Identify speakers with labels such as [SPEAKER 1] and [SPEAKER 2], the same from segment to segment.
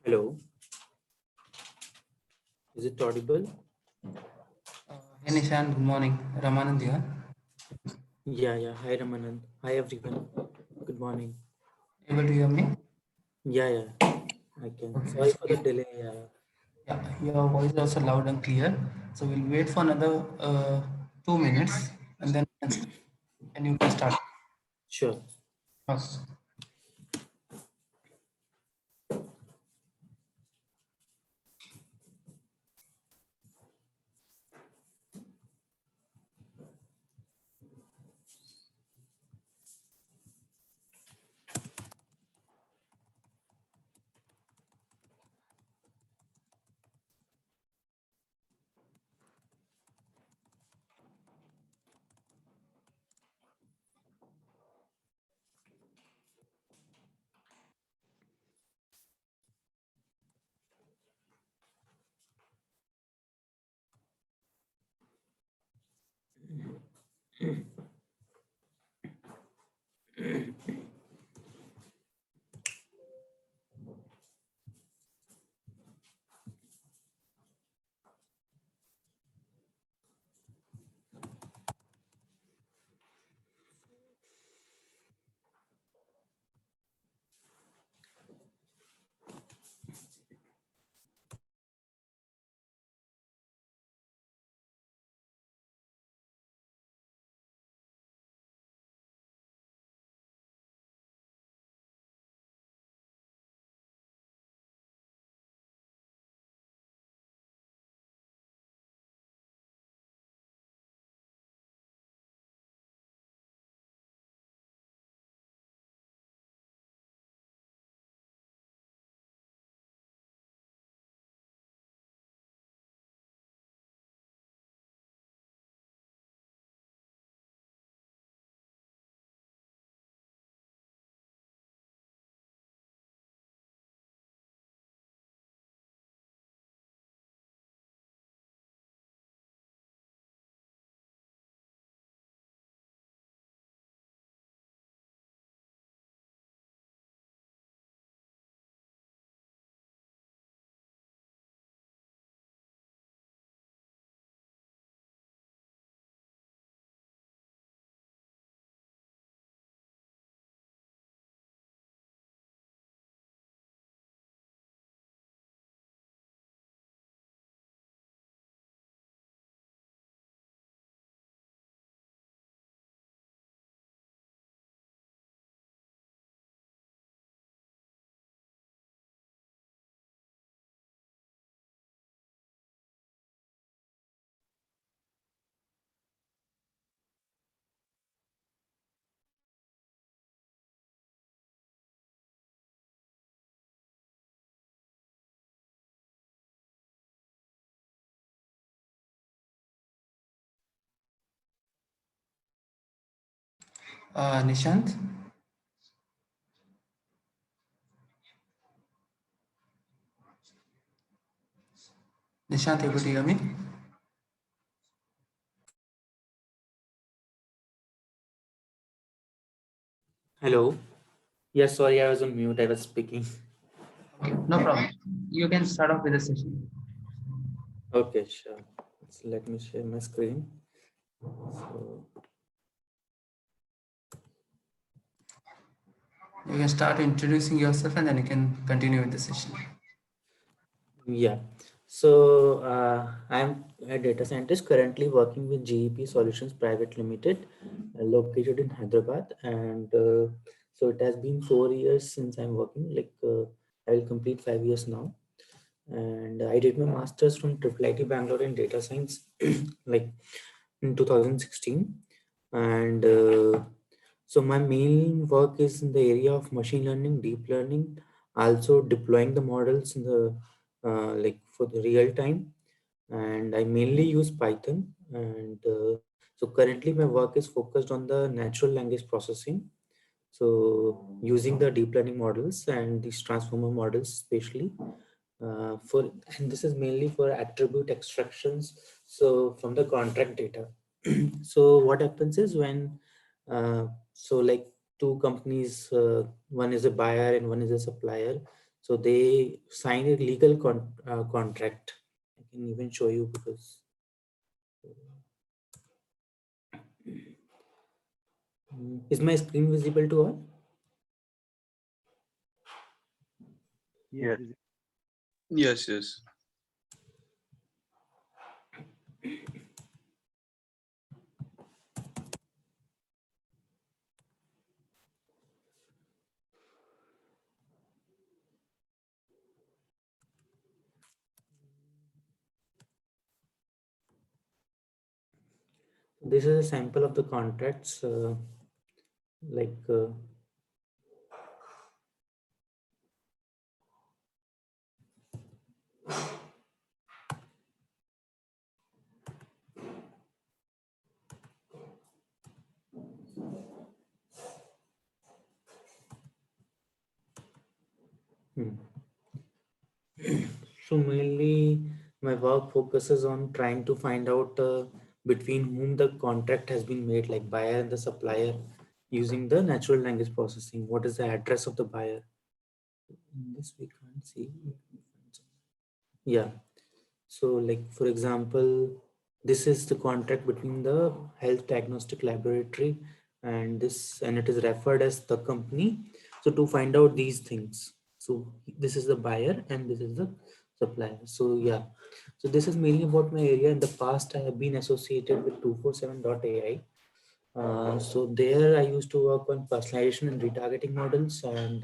[SPEAKER 1] Hello, is it audible?
[SPEAKER 2] Hey Nishan, good morning. Ramanand here.
[SPEAKER 1] Yeah. Hi, Ramanand. Hi, everyone. Good morning.
[SPEAKER 2] Able to hear me?
[SPEAKER 1] Yeah, I can.
[SPEAKER 2] Okay,
[SPEAKER 1] Sorry
[SPEAKER 2] so
[SPEAKER 1] for the delay. Yeah,
[SPEAKER 2] yeah, your voice is also loud and clear. So we'll wait for another 2 minutes and then and you can start.
[SPEAKER 1] sure.
[SPEAKER 2] Yes. Nishant, Nishant, able to hear me?
[SPEAKER 1] Hello. Yeah, sorry, I was on mute. I was speaking.
[SPEAKER 2] Okay, no problem. You can start off with the session.
[SPEAKER 1] Okay, sure. So let me share my screen. So,
[SPEAKER 2] You can start introducing yourself and then you can continue with the session.
[SPEAKER 1] yeah. So I'm a data scientist currently working with GEP Solutions Private Limited, located in Hyderabad, and so it has been 4 years since I'm working. I will complete 5 years now, and I did my master's from Triple IT Bangalore in data science, like in 2016, and so my main work is in the area of machine learning, deep learning, also deploying the models in the for the real time, and I mainly use Python. And so currently my work is focused on the natural language processing. So using the deep learning models and these transformer models, especially for, and this is mainly for attribute extractions. So from the contract data. So what happens is when, so like two companies, one is a buyer and one is a supplier. So they sign a legal contract. I can even show you because is my screen visible to all?
[SPEAKER 3] Yes.
[SPEAKER 4] Yes, yes.
[SPEAKER 1] This is a sample of the contracts. Like hmm. So mainly my work focuses on trying to find out between whom the contract has been made, like buyer and the supplier, using the natural language processing. What is the address of the buyer? In this we can't see. Yeah. So like for example, this is the contract between the health diagnostic laboratory and it is referred as the company. So to find out these things, so this is the buyer and this is the supplier. So yeah, so this is mainly about my area. In the past I have been associated with 247.ai. So there I used to work on personalization and retargeting models, and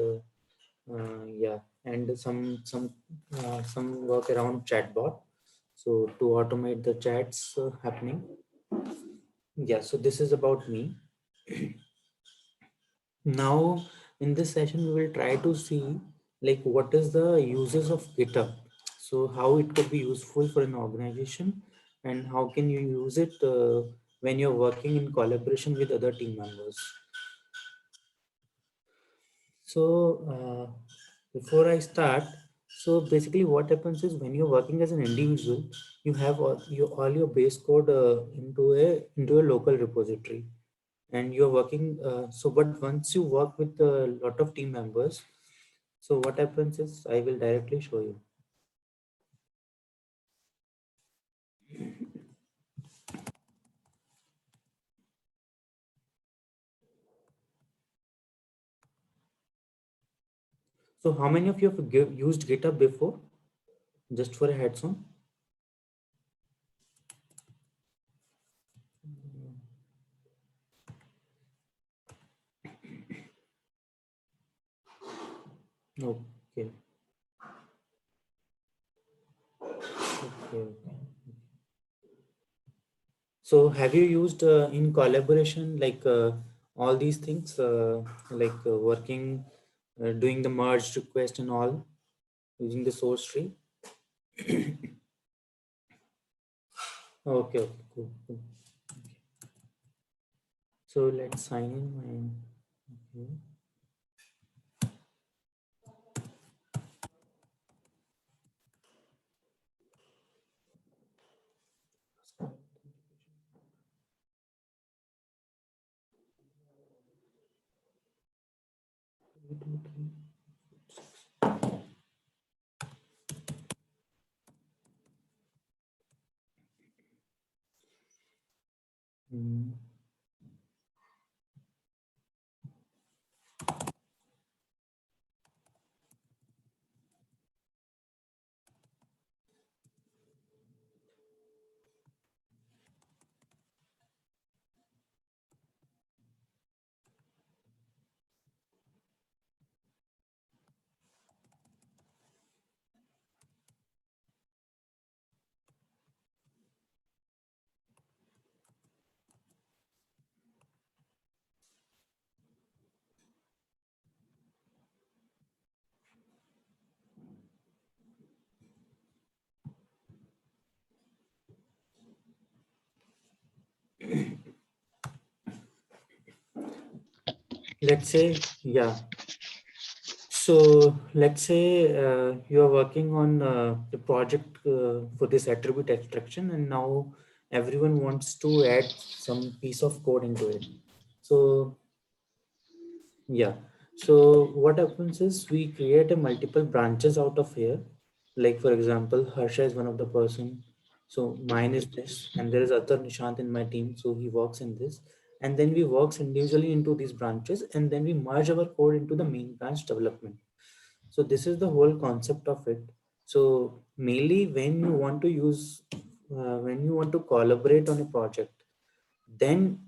[SPEAKER 1] yeah, and some work around chatbot, so to automate the chats happening. Yeah, so this is about me. Now in this session we will try to see like what is the uses of GitHub, so how it could be useful for an organization, and how can you use it when you're working in collaboration with other team members. So before I start, so basically what happens is when you're working as an individual, you have all your base code into a local repository, and you're working. So but once you work with a lot of team members, so what happens is I will directly show you. So how many of you have used GitHub before? Just for a heads on. Okay. Okay. So have you used in collaboration like all these things like working, doing the merge request and all using the source tree? Okay, okay, cool, cool. Okay. So let's sign in my. Okay. Three, two, three, six. Hmm. Let's say, yeah. So let's say you are working on the project for this attribute extraction, and now everyone wants to add some piece of code into it. So yeah, So what happens is we create a multiple branches out of here. Like for example, Harsha is one of the person. So mine is this, and there is other Nishant in my team. So he works in this, and then we works individually into these branches, and then we merge our code into the main branch development. So this is the whole concept of it. So mainly when you want to use, when you want to collaborate on a project, then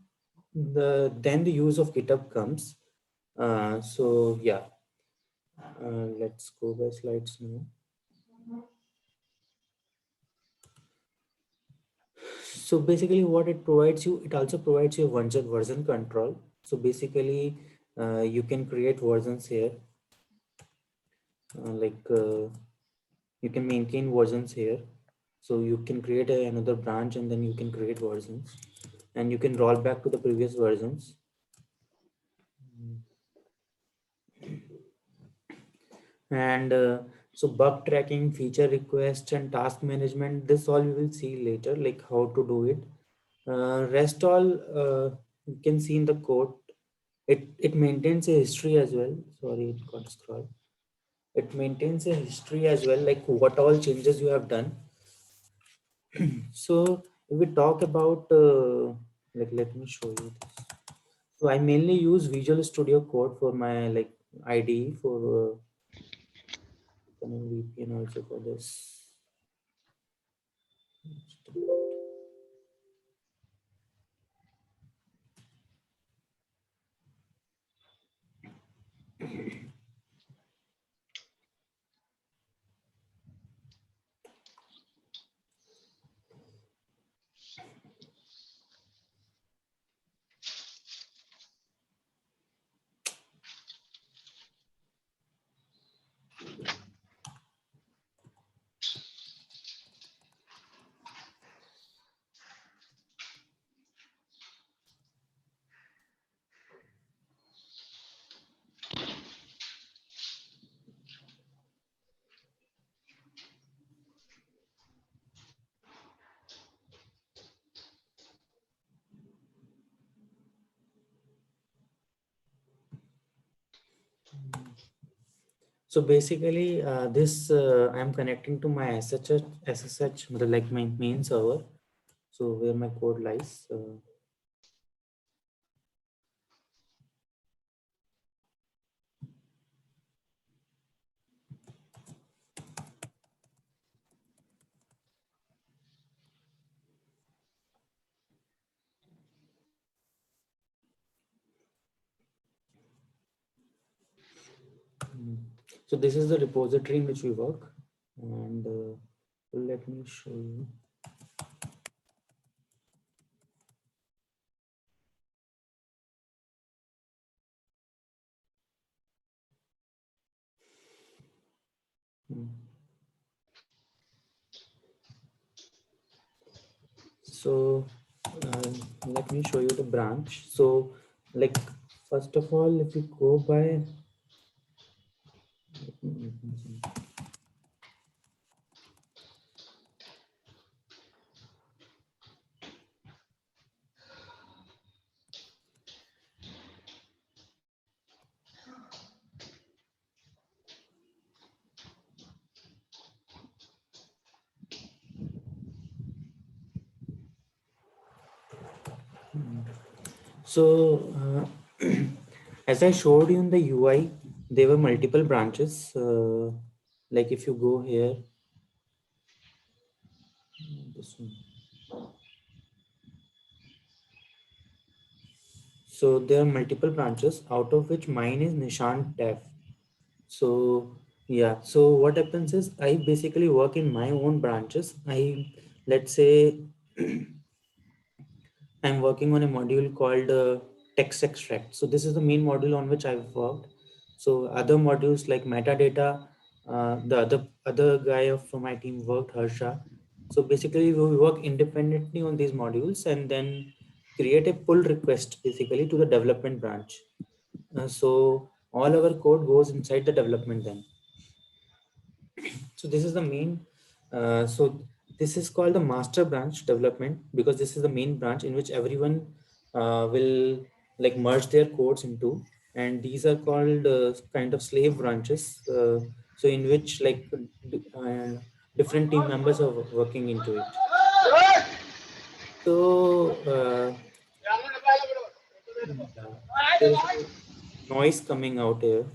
[SPEAKER 1] the use of GitHub comes. So yeah, let's go by slides now. So basically what it provides you, it also provides you version control. So basically you can create versions here, you can maintain versions here. So you can create another branch and then you can create versions and you can roll back to the previous versions. And so bug tracking, feature requests and task management, this all we will see later, like how to do it. Rest all you can see in the code. It maintains a history as well. Sorry, it got scrolled. It maintains a history as well, like what all changes you have done. So if we talk about like, let me show you this. So I mainly use Visual Studio Code for my like IDE for VPN also for this. So basically, this I'm connecting to my SSH, like my main server. So where my code lies. So this is the repository in which we work, and let me show you. Hmm. So let me show you the branch. So like first of all, if you go by, let me open some. So as I showed you in the UI, there were multiple branches. Like if you go here, this one. So there are multiple branches, out of which mine is Nishant Dev. So yeah, so what happens is I basically work in my own branches. Let's say I'm working on a module called text extract. So this is the main module on which I've worked. So other modules like metadata, the other guy from my team worked, Harsha. So basically we work independently on these modules and then create a pull request basically to the development branch. So all our code goes inside the development then. So this is the main, so this is called the master branch development because this is the main branch in which everyone will like merge their codes into. and these are called kind of slave branches. So in which like different team members are working into it. So yeah, there's a noise coming out here.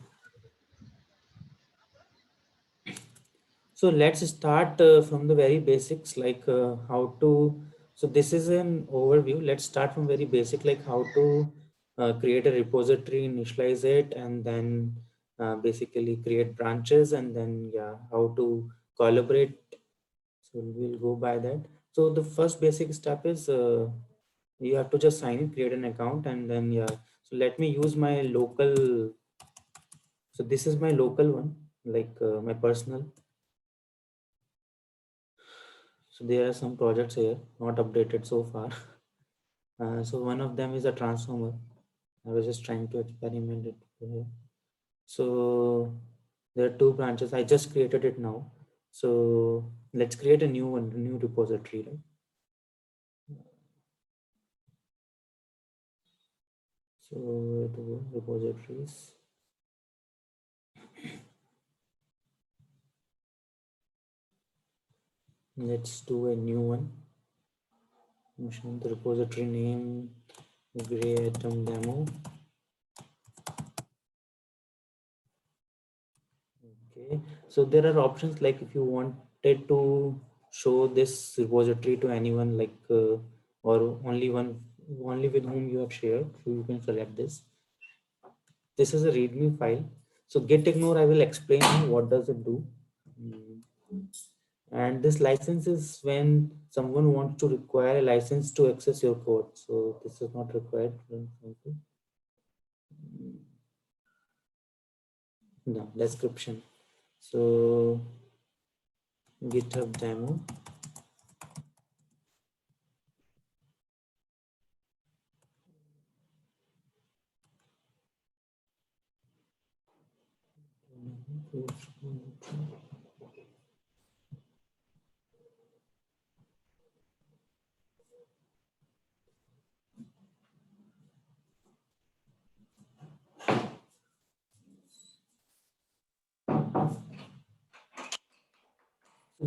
[SPEAKER 1] So let's start from the very basics, like how to. So this is an overview. Let's start from very basic, like how to create a repository, initialize it, and then basically create branches, and then yeah, how to collaborate. So we'll go by that. So the first basic step is you have to just sign in, create an account, and then yeah. So let me use my local. So this is my local one, like my personal. So there are some projects here not updated so far. So one of them is a transformer. I was just trying to experiment it here. So there are two branches. I just created it now. So let's create a new one, a new repository, right? So where to go? Repositories. Let's do a new one. Mention the repository name, Grey Atom Demo. Okay, so there are options like if you wanted to show this repository to anyone, like or only with whom you have shared, so you can select this. This is a README file. So git ignore, I will explain you what does it do. And this license is when someone wants to require a license to access your code. So this is not required. No, description. So GitHub demo.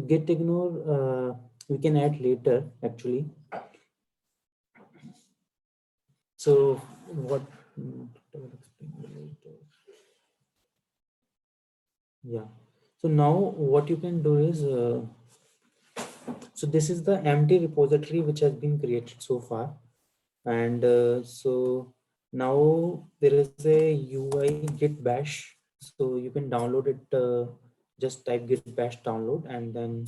[SPEAKER 1] Git ignore we can add later actually. So what? Yeah. So now what you can do is so this is the empty repository which has been created so far, and so now there is a UI git bash. So you can download it. Just type git bash download and then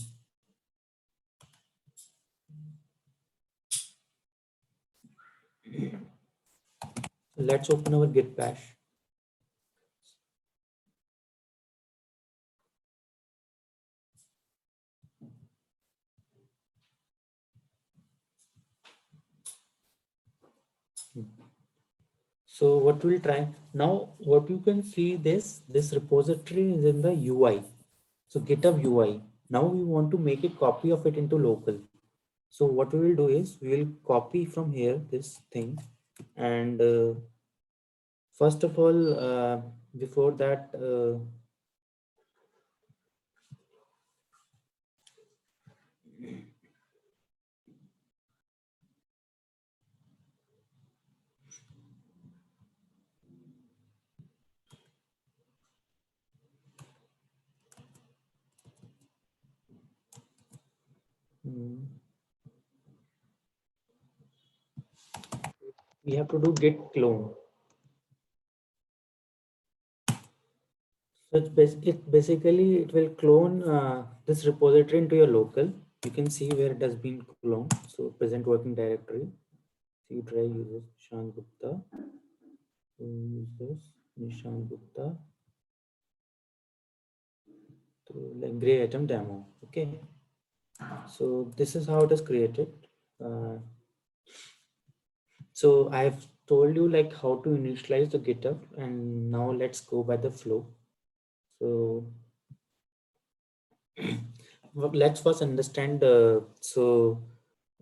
[SPEAKER 1] let's open our git bash. So what we'll try now, what you can see this repository is in the UI. So GitHub UI. Now we want to make a copy of it into local. So what we will do is we will copy from here this thing, and first of all, before that, we have to do git clone. So basically it will clone this repository into your local. You can see where it has been cloned. So present working directory, C drive users Nishan Gupta, users Nishan Gupta, to like Grey Atom demo. Okay, so this is how it is created. So I've told you like how to initialize the GitHub, and now let's go by the flow. So let's first understand. So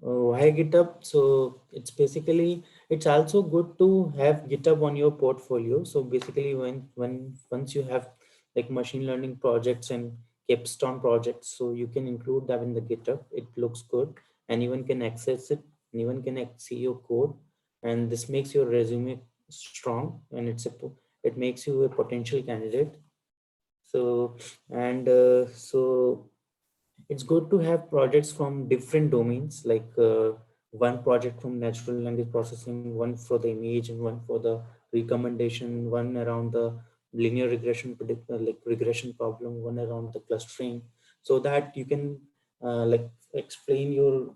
[SPEAKER 1] Why GitHub? So it's basically, it's also good to have GitHub on your portfolio. So basically when once you have like machine learning projects and capstone projects, so you can include that in the GitHub. It looks good. Anyone can access it. Anyone can see your code, and this makes your resume strong, and it makes you a potential candidate. So so it's good to have projects from different domains, like one project from natural language processing, one for the image, and one for the recommendation, one around the linear regression like regression problem, one around the clustering, so that you can like explain your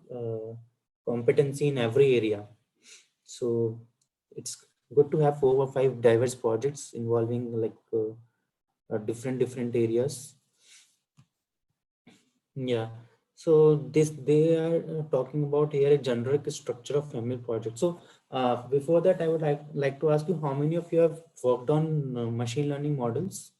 [SPEAKER 1] competency in every area. So it's good to have 4 or 5 diverse projects involving like different areas. Yeah. So this they are talking about here a generic structure of ML project. So before that, I would like to ask you, how many of you have worked on machine learning models?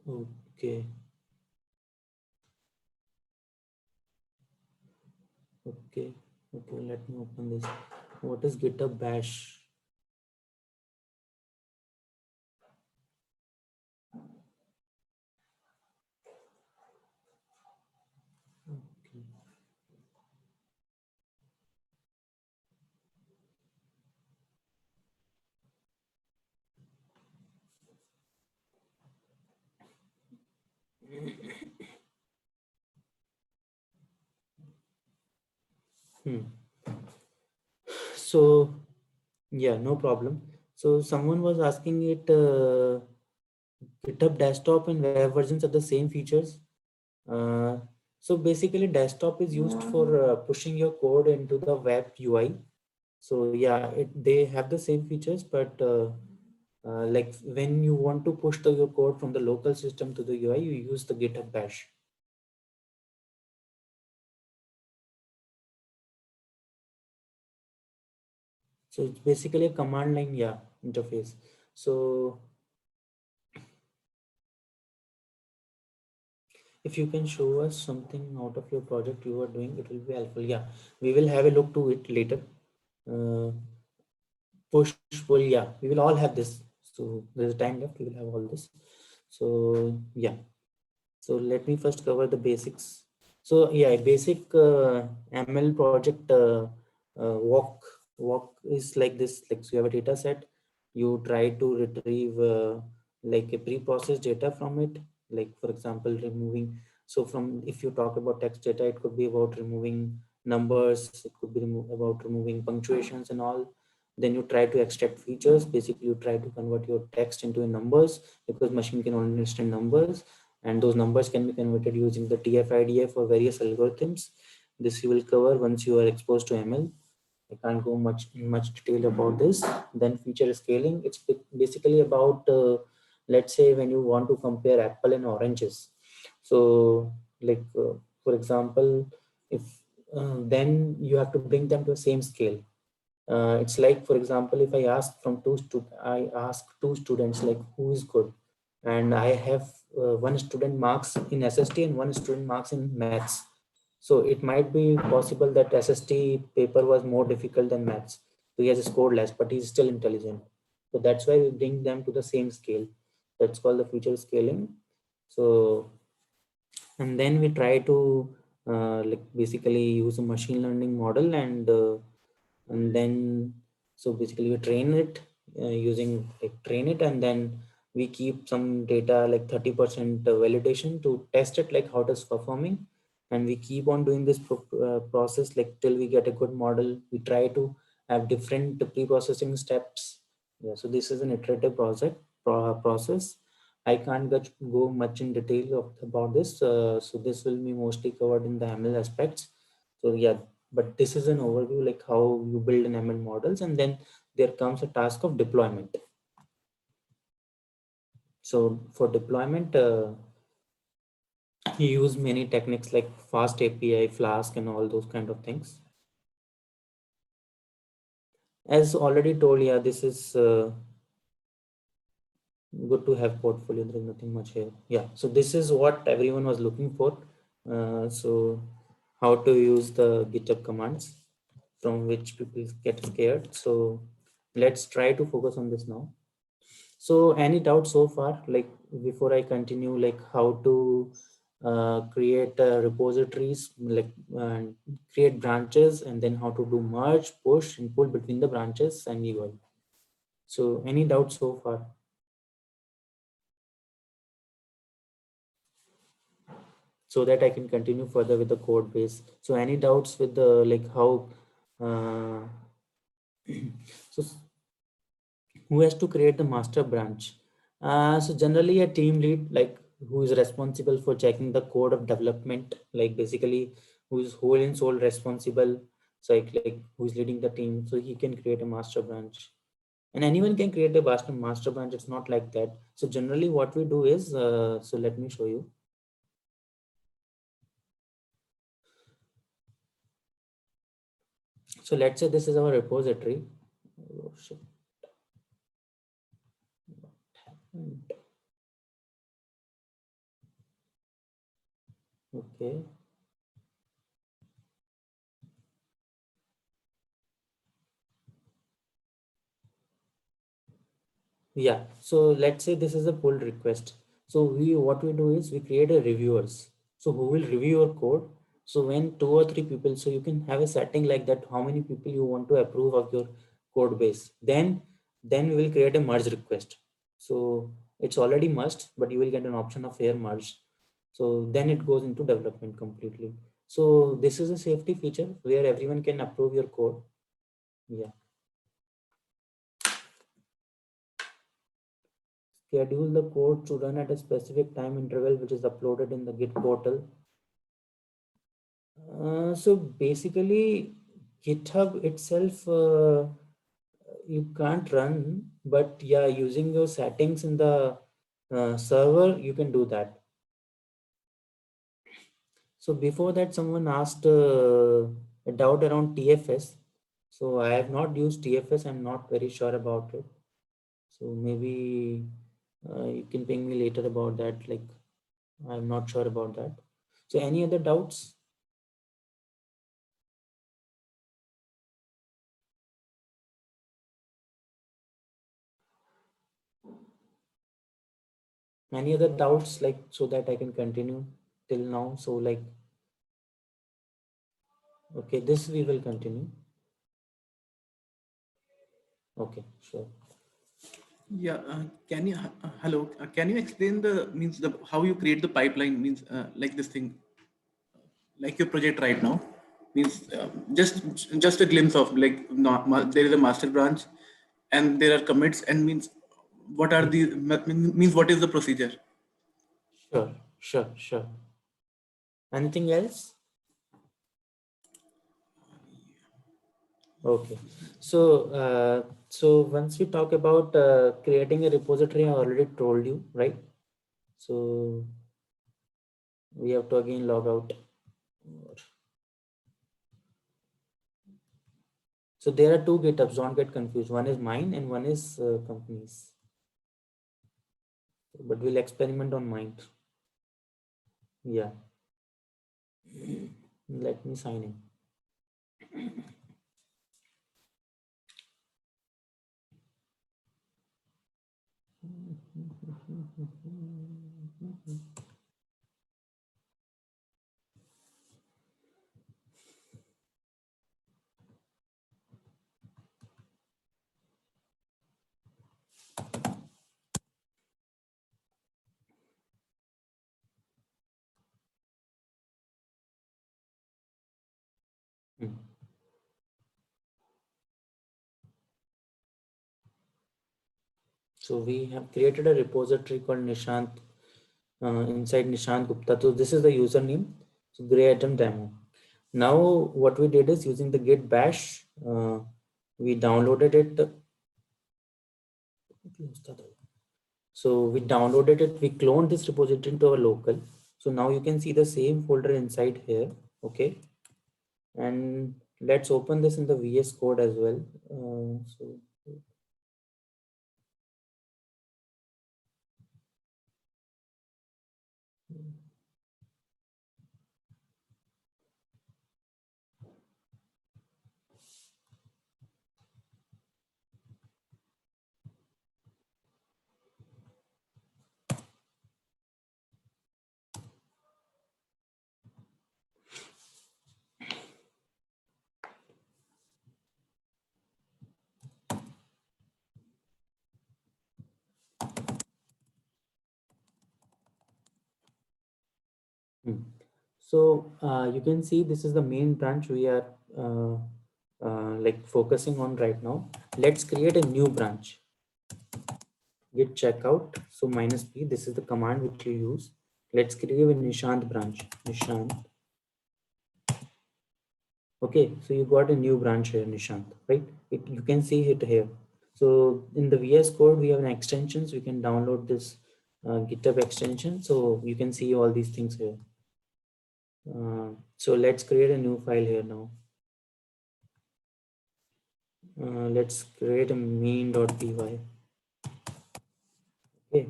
[SPEAKER 1] Okay. Okay. Okay. Let me open this. What is GitHub Bash? Okay. Hmm. So yeah, no problem. So someone was asking it. GitHub desktop and web versions are the same features. Uh, so basically, desktop is used for pushing your code into the web UI. So yeah, they have the same features, but like when you want to push your code from the local system to the UI, you use the GitHub Bash. So it's basically a command line, yeah, interface. So if you can show us something out of your project you are doing, it will be helpful. Yeah, we will have a look to it later. Uh, push pull, yeah, we will all have this. So there's a time left, we will have all this. So yeah, so let me first cover the basics. So yeah, basic ML project walk is like this. Like, so you have a data set, you try to retrieve like a pre-processed data from it, like for example removing. So from, if you talk about text data, it could be about removing numbers, it could be about removing punctuations and all. Then you try to extract features. Basically you try to convert your text into a numbers, because machine can only understand numbers, and those numbers can be converted using the TF-IDF or various algorithms. This you will cover once you are exposed to ML. I can't go much in much detail about this. Then feature scaling. It's basically about let's say when you want to compare apple and oranges. So like for example, if then you have to bring them to the same scale. It's like, for example, if I ask two students like who is good, and I have one student marks in SST and one student marks in maths. So it might be possible that SST paper was more difficult than maths. So he has scored less, but he's still intelligent. So that's why we bring them to the same scale. That's called the feature scaling. So, and then we try to like basically use a machine learning model, and then so basically we train it using like train it, and then we keep some data like 30% validation to test it, like how it is performing. And we keep on doing this process like till we get a good model. We try to have different pre-processing steps. Yeah, so this is an iterative process. I can't go much in detail about this. So this will be mostly covered in the ML aspects. So yeah, but this is an overview like how you build an ML models, and then there comes a task of deployment. So for deployment, you use many techniques like fast API, Flask, and all those kind of things. As already told, yeah, this is good to have portfolio. There is nothing much here. Yeah, so this is what everyone was looking for. So how to use the GitHub commands from which people get scared. So let's try to focus on this now. So any doubt so far, like before I continue, like how to create repositories, like create branches, and then how to do merge, push, and pull between the branches and UI. So any doubt so far? So that I can continue further with the code base. So any doubts with the like how so who has to create the master branch? So generally a team lead, like who is responsible for checking the code of development, like basically who is whole and sole responsible. So like who is leading the team, so he can create a master branch. And anyone can create a master branch. It's not like that. So generally what we do is, so let me show you. So let's say this is our repository. Oh, shit. Okay. Yeah. So let's say this is a pull request. So what we do is we create a reviewers. So who will review your code? So when 2 or 3 people, so you can have a setting like that, how many people you want to approve of your code base. Then we will create a merge request. So it's already merged, but you will get an option of here merge. So then it goes into development completely. So this is a safety feature where everyone can approve your code. Yeah. Schedule the code to run at a specific time interval, which is uploaded in the Git portal. So basically, GitHub itself, you can't run, but yeah, using your settings in the server, you can do that. So before that, someone asked a doubt around TFS. So I have not used TFS. I'm not very sure about it. So maybe you can ping me later about that. Like, I'm not sure about that. So any other doubts? Any other doubts, like, so that I can continue till now? So like, okay, this we will continue. Okay, sure.
[SPEAKER 5] Yeah, can you hello? Can you explain the means the how you create the pipeline means like this thing, like your project right now means just a glimpse of like there is a master branch, and there are commits and means what are the means what is the procedure?
[SPEAKER 1] Sure, sure, sure. Anything else? Okay. So once we talk about creating a repository, I already told you, right? So we have to again log out. So there are two GitHubs, don't get confused. One is mine and one is company's. But we'll experiment on mine. Yeah. Let me sign in. Hmm. So we have created a repository called Nishant inside Nishant Gupta. So this is the username. So Grey Atom demo. Now what we did is using the git bash, we downloaded it. So we downloaded it. We cloned this repository into our local. So now you can see the same folder inside here. Okay. And let's open this in the VS Code as well. So you can see this is the main branch we are like focusing on right now. Let's create a new branch. Git checkout. So -p, this is the command which you use. Let's create a Nishant branch. Nishant. Okay, so you got a new branch here, Nishant, right? You can see it here. So in the VS Code, we have an extensions. We can download this GitHub extension. So you can see all these things here. So let's create a new file here now. Let's create a main.py. Okay,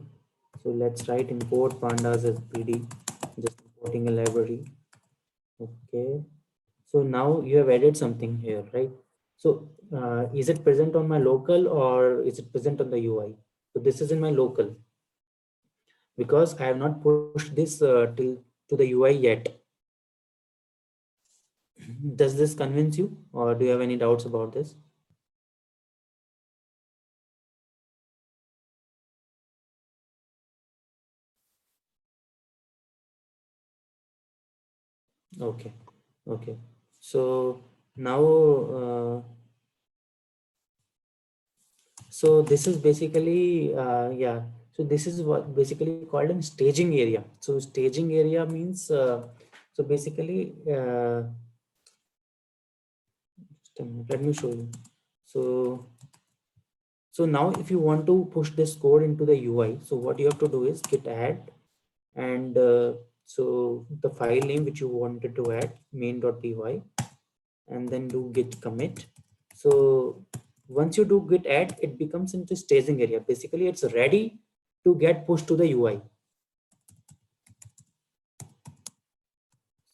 [SPEAKER 1] so let's write import pandas as PD, just importing a library. Okay, so now you have added something here, right? So is it present on my local or is it present on the UI? So this is in my local because I have not pushed this till to the UI yet. Does this convince you, or do you have any doubts about this? Okay, okay. So now, so this is basically, yeah. So this is what basically called in staging area. So staging area means, so basically, just a minute, let me show you. So now if you want to push this code into the UI, so what you have to do is git add, and so the file name which you wanted to add, main.py, and then do git commit. So once you do git add, it becomes into staging area. Basically, it's ready to get pushed to the UI.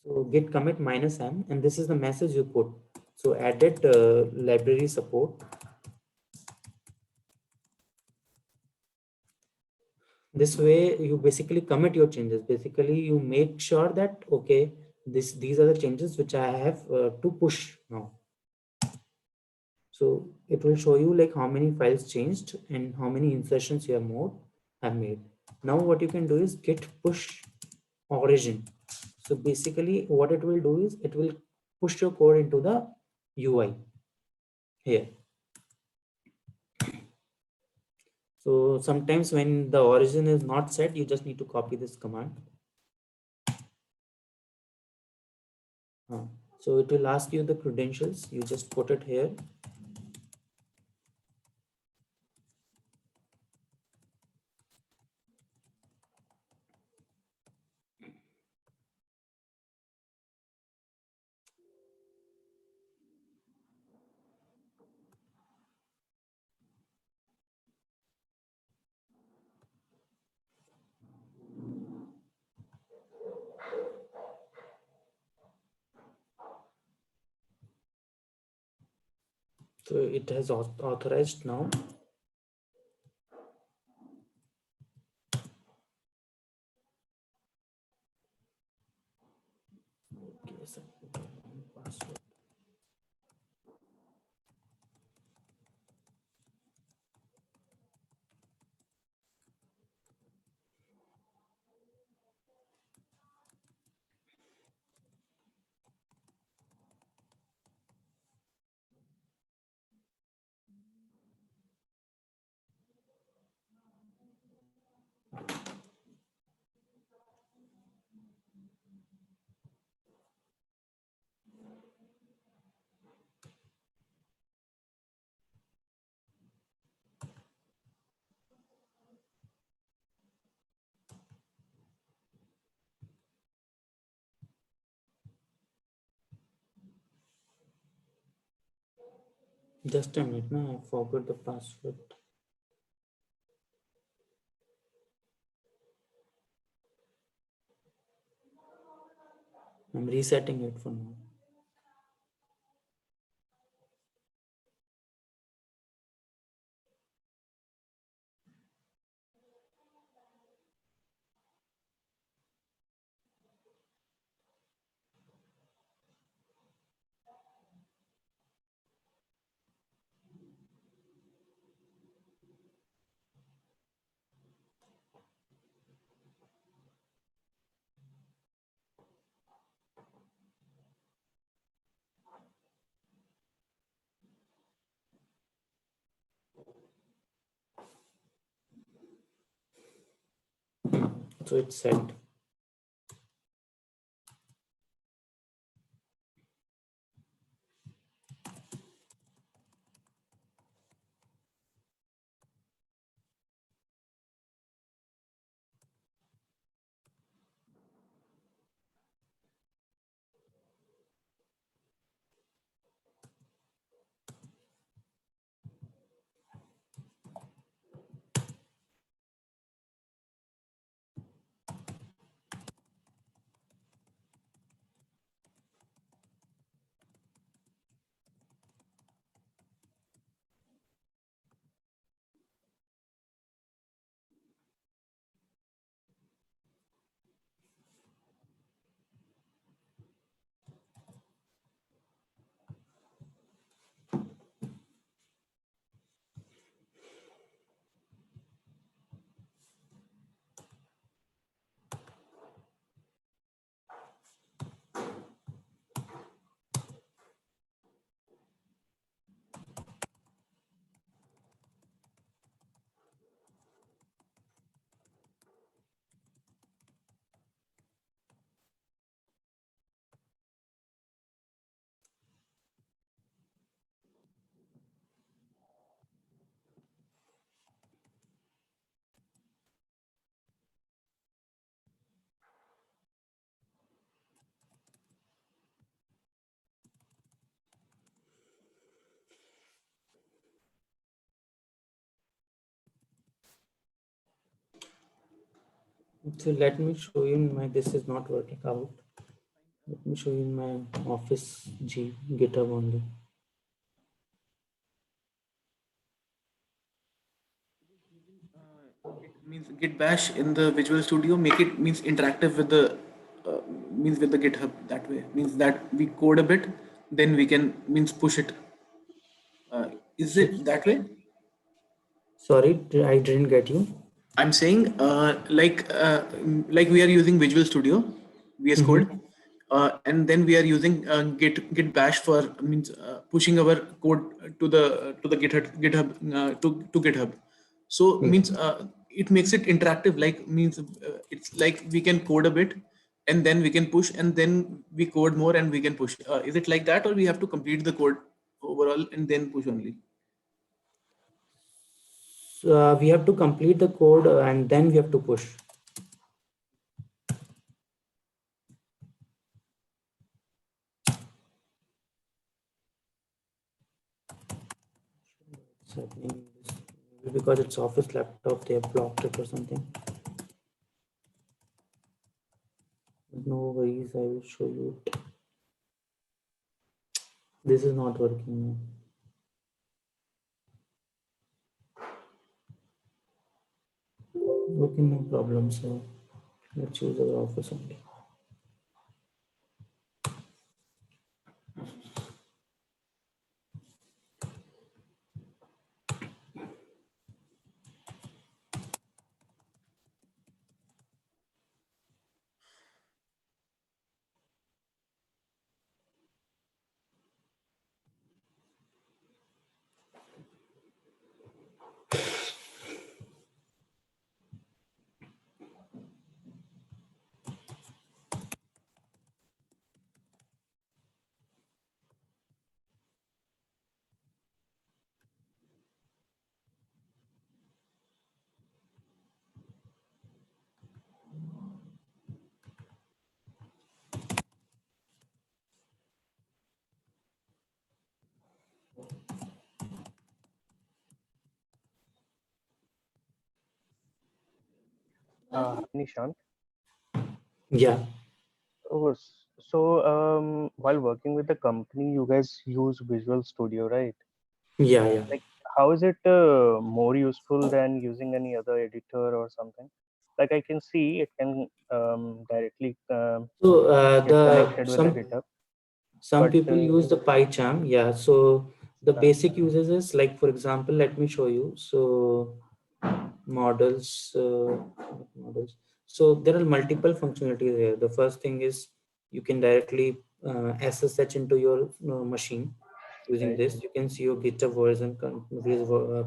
[SPEAKER 1] So git commit -m, and this is the message you put. So added library support. This way you basically commit your changes. Basically you make sure that, okay, these are the changes which I have to push now. So it will show you like how many files changed and how many insertions you have made. Now what you can do is git push origin. So basically what it will do is it will push your code into the UI here. So sometimes when the origin is not set, you just need to copy this command. So it will ask you the credentials. You just put it here. So it has authorized now. Okay, password. Just a minute, no, I forgot the password. I'm resetting it for now. So it's set. So let me show you my, this is not working out. Let me show you my Office G GitHub only.
[SPEAKER 5] It means Git Bash in the Visual Studio, make it means interactive with the means with the GitHub that way. Means that we code a bit, then we can means push it. Is it that way?
[SPEAKER 1] Sorry, I didn't get you.
[SPEAKER 5] I'm saying like we are using Visual Studio, VS Code, and then we are using Git Bash for means pushing our code to the GitHub to GitHub. So means it makes it interactive. Like means it's like we can code a bit, and then we can push, and then we code more, and we can push. Is it like that, or we have to complete the code overall and then push only?
[SPEAKER 1] So, we have to complete the code and then we have to push. It's happening maybe because it's Office laptop, they have blocked it or something. No worries, I will show you. This is not working now. Okay, no problem. So let's use our Office only.
[SPEAKER 3] Nishant.
[SPEAKER 1] Yeah,
[SPEAKER 3] Oh, so while working with the company, you guys use Visual Studio, right?
[SPEAKER 1] yeah.
[SPEAKER 3] Like, how is it more useful than using any other editor or something? Like, I can see it can directly
[SPEAKER 1] So
[SPEAKER 3] get
[SPEAKER 1] the
[SPEAKER 3] connected with the GitHub,
[SPEAKER 1] some
[SPEAKER 3] but
[SPEAKER 1] people use the PyCharm. Yeah, so the
[SPEAKER 3] uh,
[SPEAKER 1] basic uses is like, for example, let me show you. So models, models. So there are multiple functionalities here. The first thing is you can directly SSH into your machine using
[SPEAKER 3] right,
[SPEAKER 1] this. You can see your GitHub version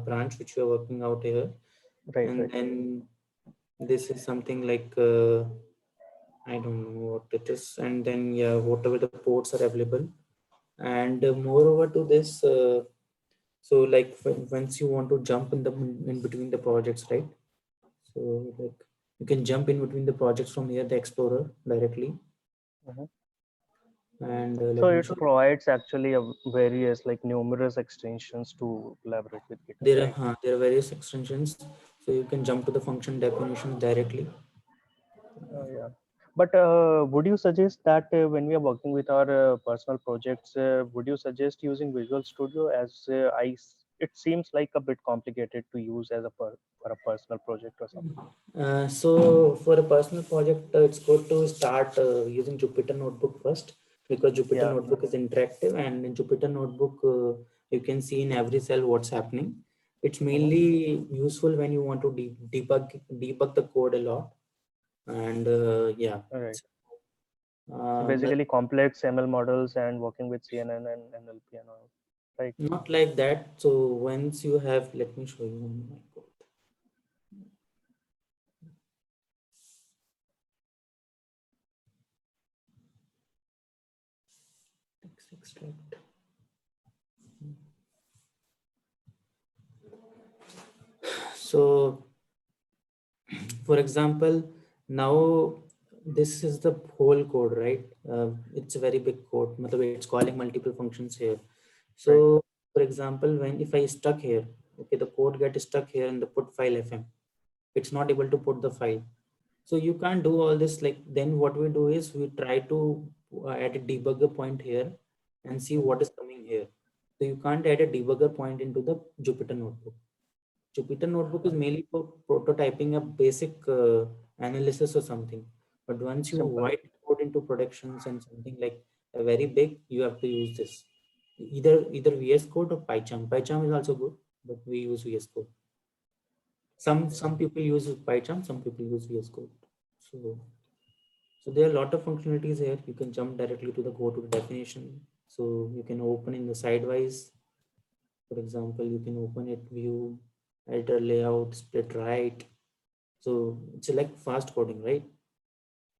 [SPEAKER 1] branch which you are working out here,
[SPEAKER 3] right,
[SPEAKER 1] and
[SPEAKER 3] right.
[SPEAKER 1] then this is something like I don't know what it is, and then yeah, whatever the ports are available, and moreover to this. So like once you want to jump in between the projects, right? So like you can jump in between the projects from here, the Explorer directly.
[SPEAKER 3] Mhm.
[SPEAKER 1] And
[SPEAKER 3] So
[SPEAKER 1] let me
[SPEAKER 3] it
[SPEAKER 1] show you.
[SPEAKER 3] provides actually a various like numerous extensions to collaborate with GitHub,
[SPEAKER 1] There
[SPEAKER 3] right?
[SPEAKER 1] are there are various extensions, so you can jump to the function definitions directly.
[SPEAKER 3] Yeah. But would you suggest that when we are working with our personal projects, would you suggest using Visual Studio as it seems like a bit complicated to use as for a personal project or something?
[SPEAKER 1] So for a personal project, it's good to start using Jupyter Notebook first, because Jupyter
[SPEAKER 3] Yeah,
[SPEAKER 1] Notebook is interactive, and in Jupyter Notebook you can see in every cell what's happening. It's
[SPEAKER 3] mhm,
[SPEAKER 1] mainly useful when you want to debug the code a lot, and yeah.
[SPEAKER 3] all right. So
[SPEAKER 1] The,
[SPEAKER 3] basically complex ML models and working with CNN and NLP and all, right?
[SPEAKER 1] not like that. So once you have, let me show you my code. Text extract. So for example, now this is the whole code, right? It's a very big code. It's calling multiple functions here.
[SPEAKER 3] Right.
[SPEAKER 1] So for example, when if I stuck here, okay, the code gets stuck here in the put file fm. It's not able to put the file. So you can't do all this. Like then what we do is we try to add a debugger point here and see
[SPEAKER 3] Mhm.
[SPEAKER 1] what is coming here. So you can't add a debugger point into the Jupyter Notebook. Jupyter Notebook is mainly for prototyping a basic analysis or something. But once you
[SPEAKER 3] Simple.
[SPEAKER 1] write code into productions and something like a very big, you have to use this. Either VS Code or PyCharm. PyCharm is also good, but we use VS Code. Some people use PyCharm, some people use VS Code. So so there are a lot of functionalities here. You can jump directly to the go to the definition. So you can open in the sidewise. For example, you can open it, view, editor layout, split right. So it's like fast coding, right?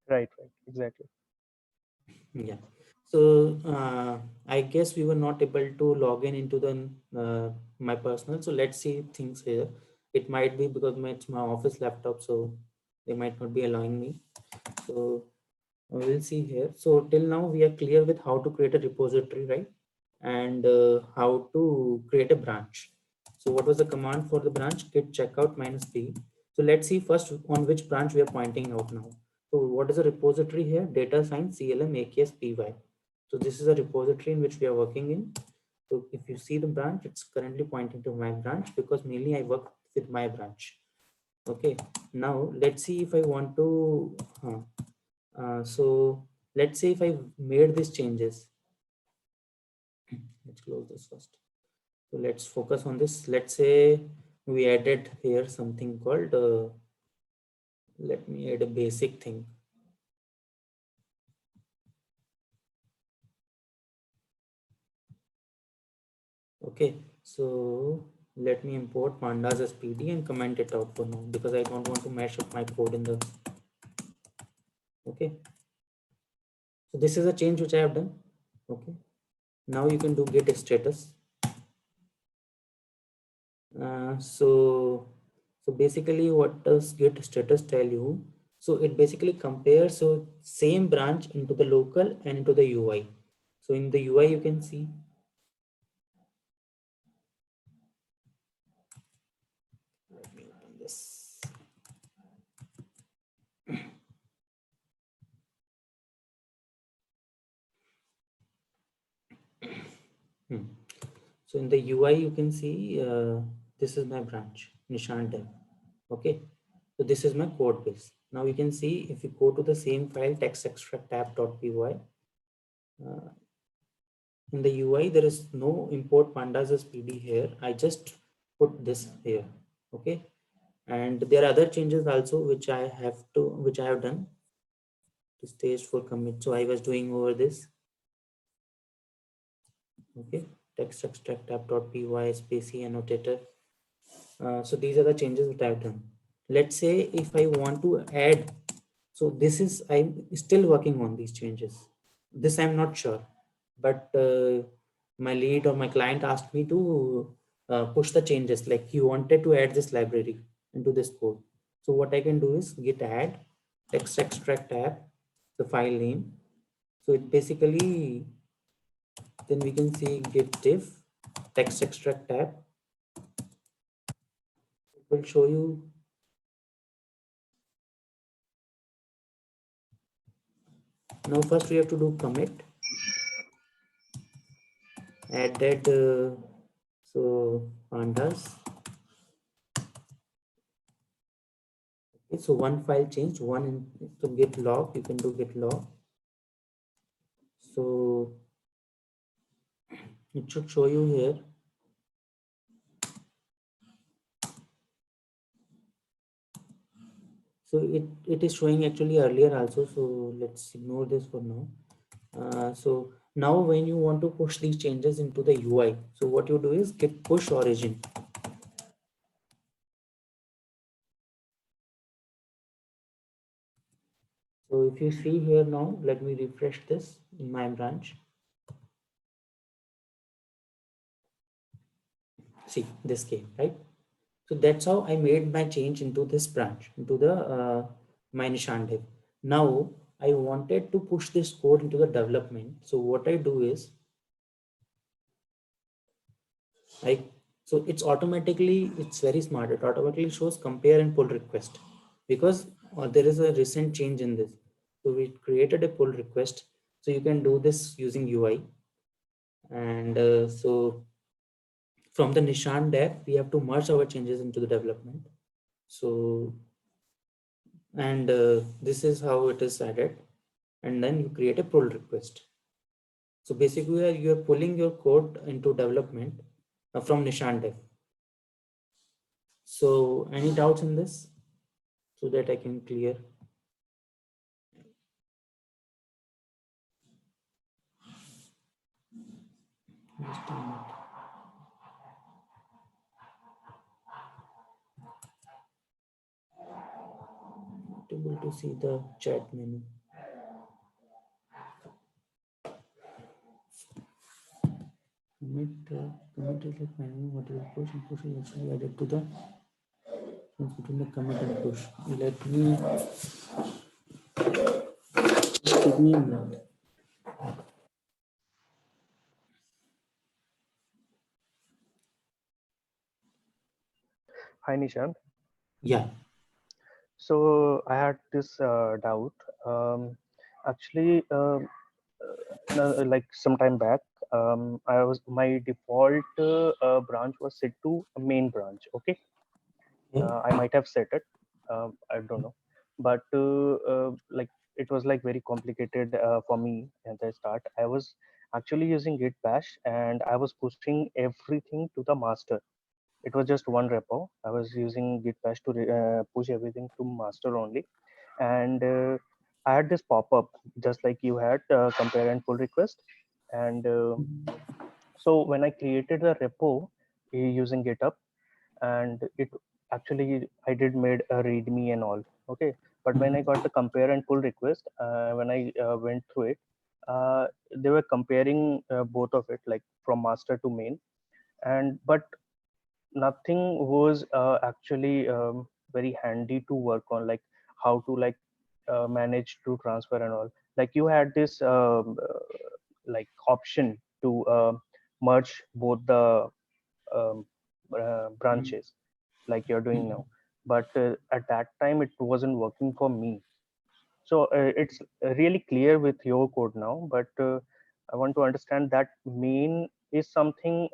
[SPEAKER 3] Right, right, exactly.
[SPEAKER 1] Yeah. So I guess we were not able to log in into the my personal. So let's see things here. It might be because it's my office laptop, so they might not be allowing me. So we'll see here. So till now we are clear with how to create a repository, right? And how to create a branch. So what was the command for the branch? Git checkout -p. So let's see first on which branch we are pointing out now. So what is a repository here? Data science CLM AKS PY. So this is a repository in which we are working in. So if you see the branch, it's currently pointing to my branch because mainly I work with my branch. Okay. Now let's see if I want to. So let's say if I made these changes. Let's close this first. So let's focus on this. Let's say we added here something called, let me add a basic thing. Okay, so let me import pandas as PD and comment it out for now because I don't want to mash up my code in the, okay. So this is a change which I have done. Okay, now you can do get status. So basically what does get status tell you? So it basically compares so same branch into the local and into the UI. So in the UI you can see, let me open this. So in the UI, you can see this is my branch, Nishan Dev. Okay, so this is my code base. Now you can see if you go to the same file, text extract tab.py, in the UI, there is no import pandas as PD here. I just put this here. Okay, and there are other changes also which I have done to stage for commit. So I was doing over this. Okay, text extract tab.py spacey annotator. So these are the changes that I've done. Let's say if I want to add, so this is, I'm still working on these changes. This I'm not sure, but my lead or my client asked me to push the changes. Like he wanted to add this library into this code. So what I can do is git add text extract tab, the file name. So it basically, then we can see git diff text extract tab. It will show you. Now first we have to do commit, added so pandas. Okay, so one file changed, one in, so git log, you can do git log. So it should show you here. So it is showing actually earlier also. So let's ignore this for now. So now when you want to push these changes into the UI, so what you do is git push origin. So if you see here now, let me refresh this in my branch. See, this came, right? So that's how I made my change into this branch, into the my Nishan Dev. Now I wanted to push this code into the development. So what I do is, so it's automatically, it's very smart. It automatically shows compare and pull request because there is a recent change in this. So we created a pull request. So you can do this using UI. And so from the Nishan Dev, we have to merge our changes into the development. So, and this is how it is added. And then you create a pull request. So basically you are pulling your code into development from Nishan Dev. So any doubts in this so that I can clear? Just a minute. Not able to see the chat menu. Commit is like managing what is push and push is actually added to the difference between the commit and push. Let me give me a minute.
[SPEAKER 3] Hi, Nishant.
[SPEAKER 1] Yeah.
[SPEAKER 3] So I had this doubt. Actually, no, like some time back, I was my default branch was set to a main branch. Okay, I might have set it. I don't know, but like it was like very complicated for me at the start. I was actually using Git Bash and I was pushing everything to the master. It was just one repo. I was using Git Bash to push everything to master only, and I had this pop up just like you had compare and pull request, and so when I created the repo using GitHub, and it actually I did made a README and all. Okay, but when I got the compare and pull request, when I went through it, they were comparing both of it like from master to main, and but nothing was actually very handy to work on, like how to like manage to transfer and all. Like you had this like option to merge both the um, branches like you're doing now, but at that time it wasn't working for me. So it's really clear with your code now, but I want to understand that main is something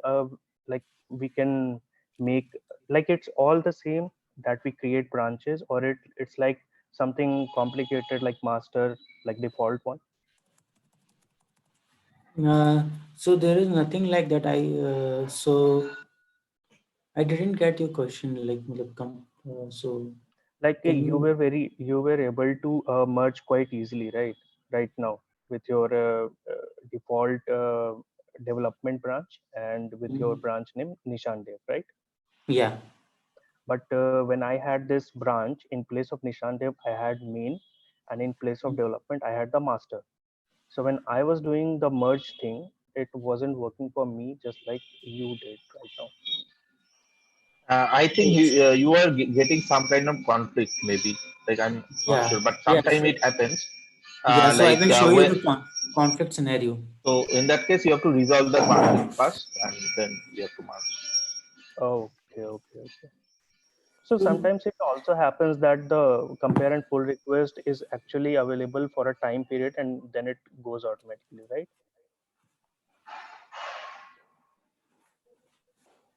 [SPEAKER 3] like we can make, like it's all the same that we create branches, or it's like something complicated like master, like default one?
[SPEAKER 1] So there is nothing like that. So I didn't get your question. Like, so
[SPEAKER 3] Like
[SPEAKER 1] can you?
[SPEAKER 3] you were able to merge quite easily, right now, with your default development branch and with your
[SPEAKER 1] Mhm.
[SPEAKER 3] branch name Nishan Dev, right?
[SPEAKER 1] Yeah.
[SPEAKER 3] But when I had this branch, in place of Nishan Dev I had main, and in place of development I had the master. So when I was doing the merge thing, it wasn't working for me, just like you did right now.
[SPEAKER 6] I think you are getting some kind of conflict, maybe. Like I'm not
[SPEAKER 1] Yeah.
[SPEAKER 6] sure, but
[SPEAKER 1] Yeah.
[SPEAKER 6] sometime it happens.
[SPEAKER 1] Yeah. So I
[SPEAKER 6] Like
[SPEAKER 1] will show you
[SPEAKER 6] when
[SPEAKER 1] the conflict scenario.
[SPEAKER 6] so in that case, you have to resolve the conflict first, and then you have to merge.
[SPEAKER 3] Okay. So
[SPEAKER 1] So
[SPEAKER 3] sometimes it also happens that the compare and pull request is actually available for a time period and then it goes automatically, right?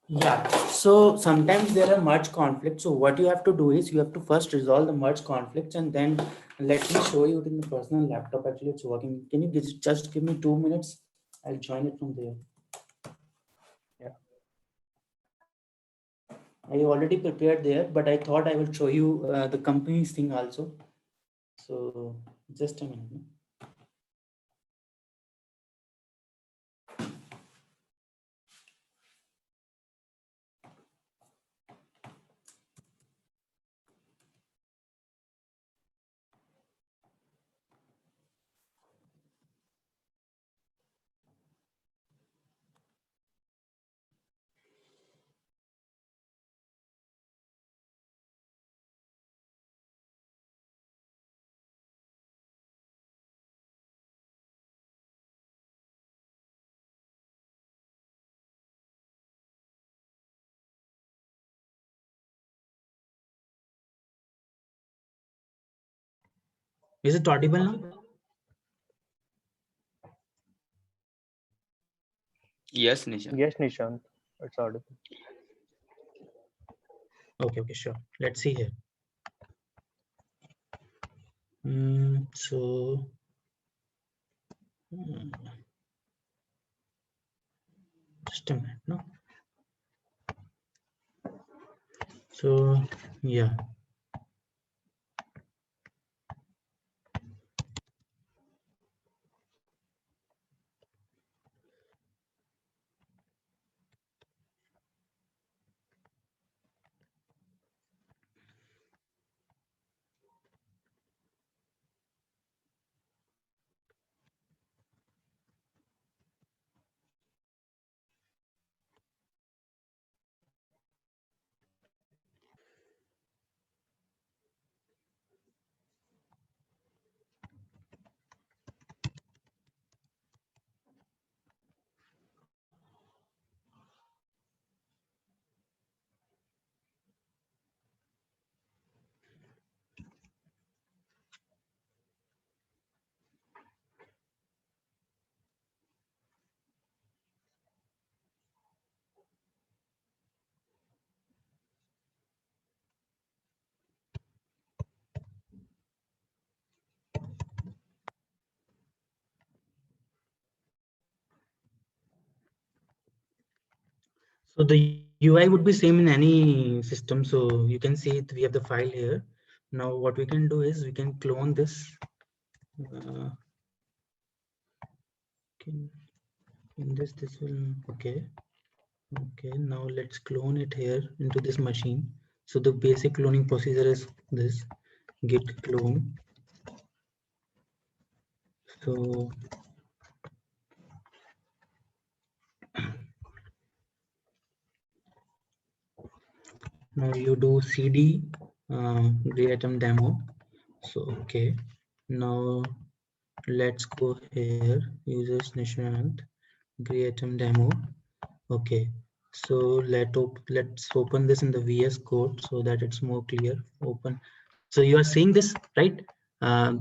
[SPEAKER 1] yeah. So sometimes there are merge conflicts. So what you have to do is you have to first resolve the merge conflicts, and then let me show you it in the personal laptop. Actually, it's working. Can you just give me 2 minutes? I'll join it from there.
[SPEAKER 3] Yeah.
[SPEAKER 1] I already prepared there, but I thought I will show you the company's thing also. So just a minute. Is it audible now?
[SPEAKER 4] Yes, Nisha.
[SPEAKER 3] Yes, Nishant, it's audible.
[SPEAKER 1] Okay, sure. Let's see here. So just a minute, no? So yeah. So the UI would be same in any system. So you can see it, we have the file here. Now what we can do is we can clone this. Can, in this will, okay. Now let's clone it here into this machine. So the basic cloning procedure is this: git clone. So now you do cd create demo. So okay, now let's go here, users Nishant create demo. Okay, so let's open this in the VS Code so that it's more clear. Open. So you are seeing this, right?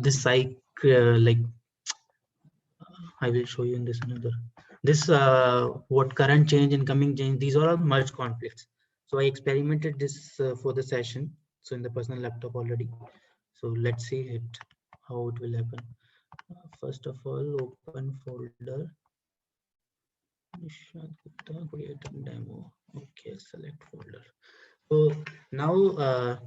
[SPEAKER 1] This like I will show you in this another. this what current change, incoming change, these are all merge conflicts. So I experimented this for the session, so in the personal laptop already. So let's see it, how it will happen. First of all, open folder, Nishant Gupta, create a demo. Okay, select folder. So now uh,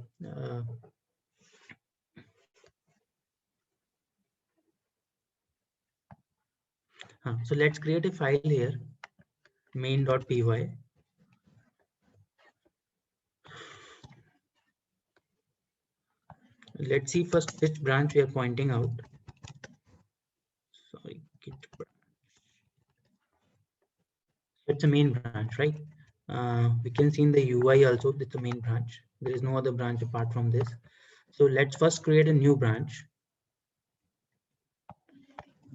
[SPEAKER 1] so let's create a file here, main.py. Let's see first which branch we are pointing out. Sorry, git branch. It's a main branch, right? We can see in the UI also it's a main branch. There is no other branch apart from this. So let's first create a new branch.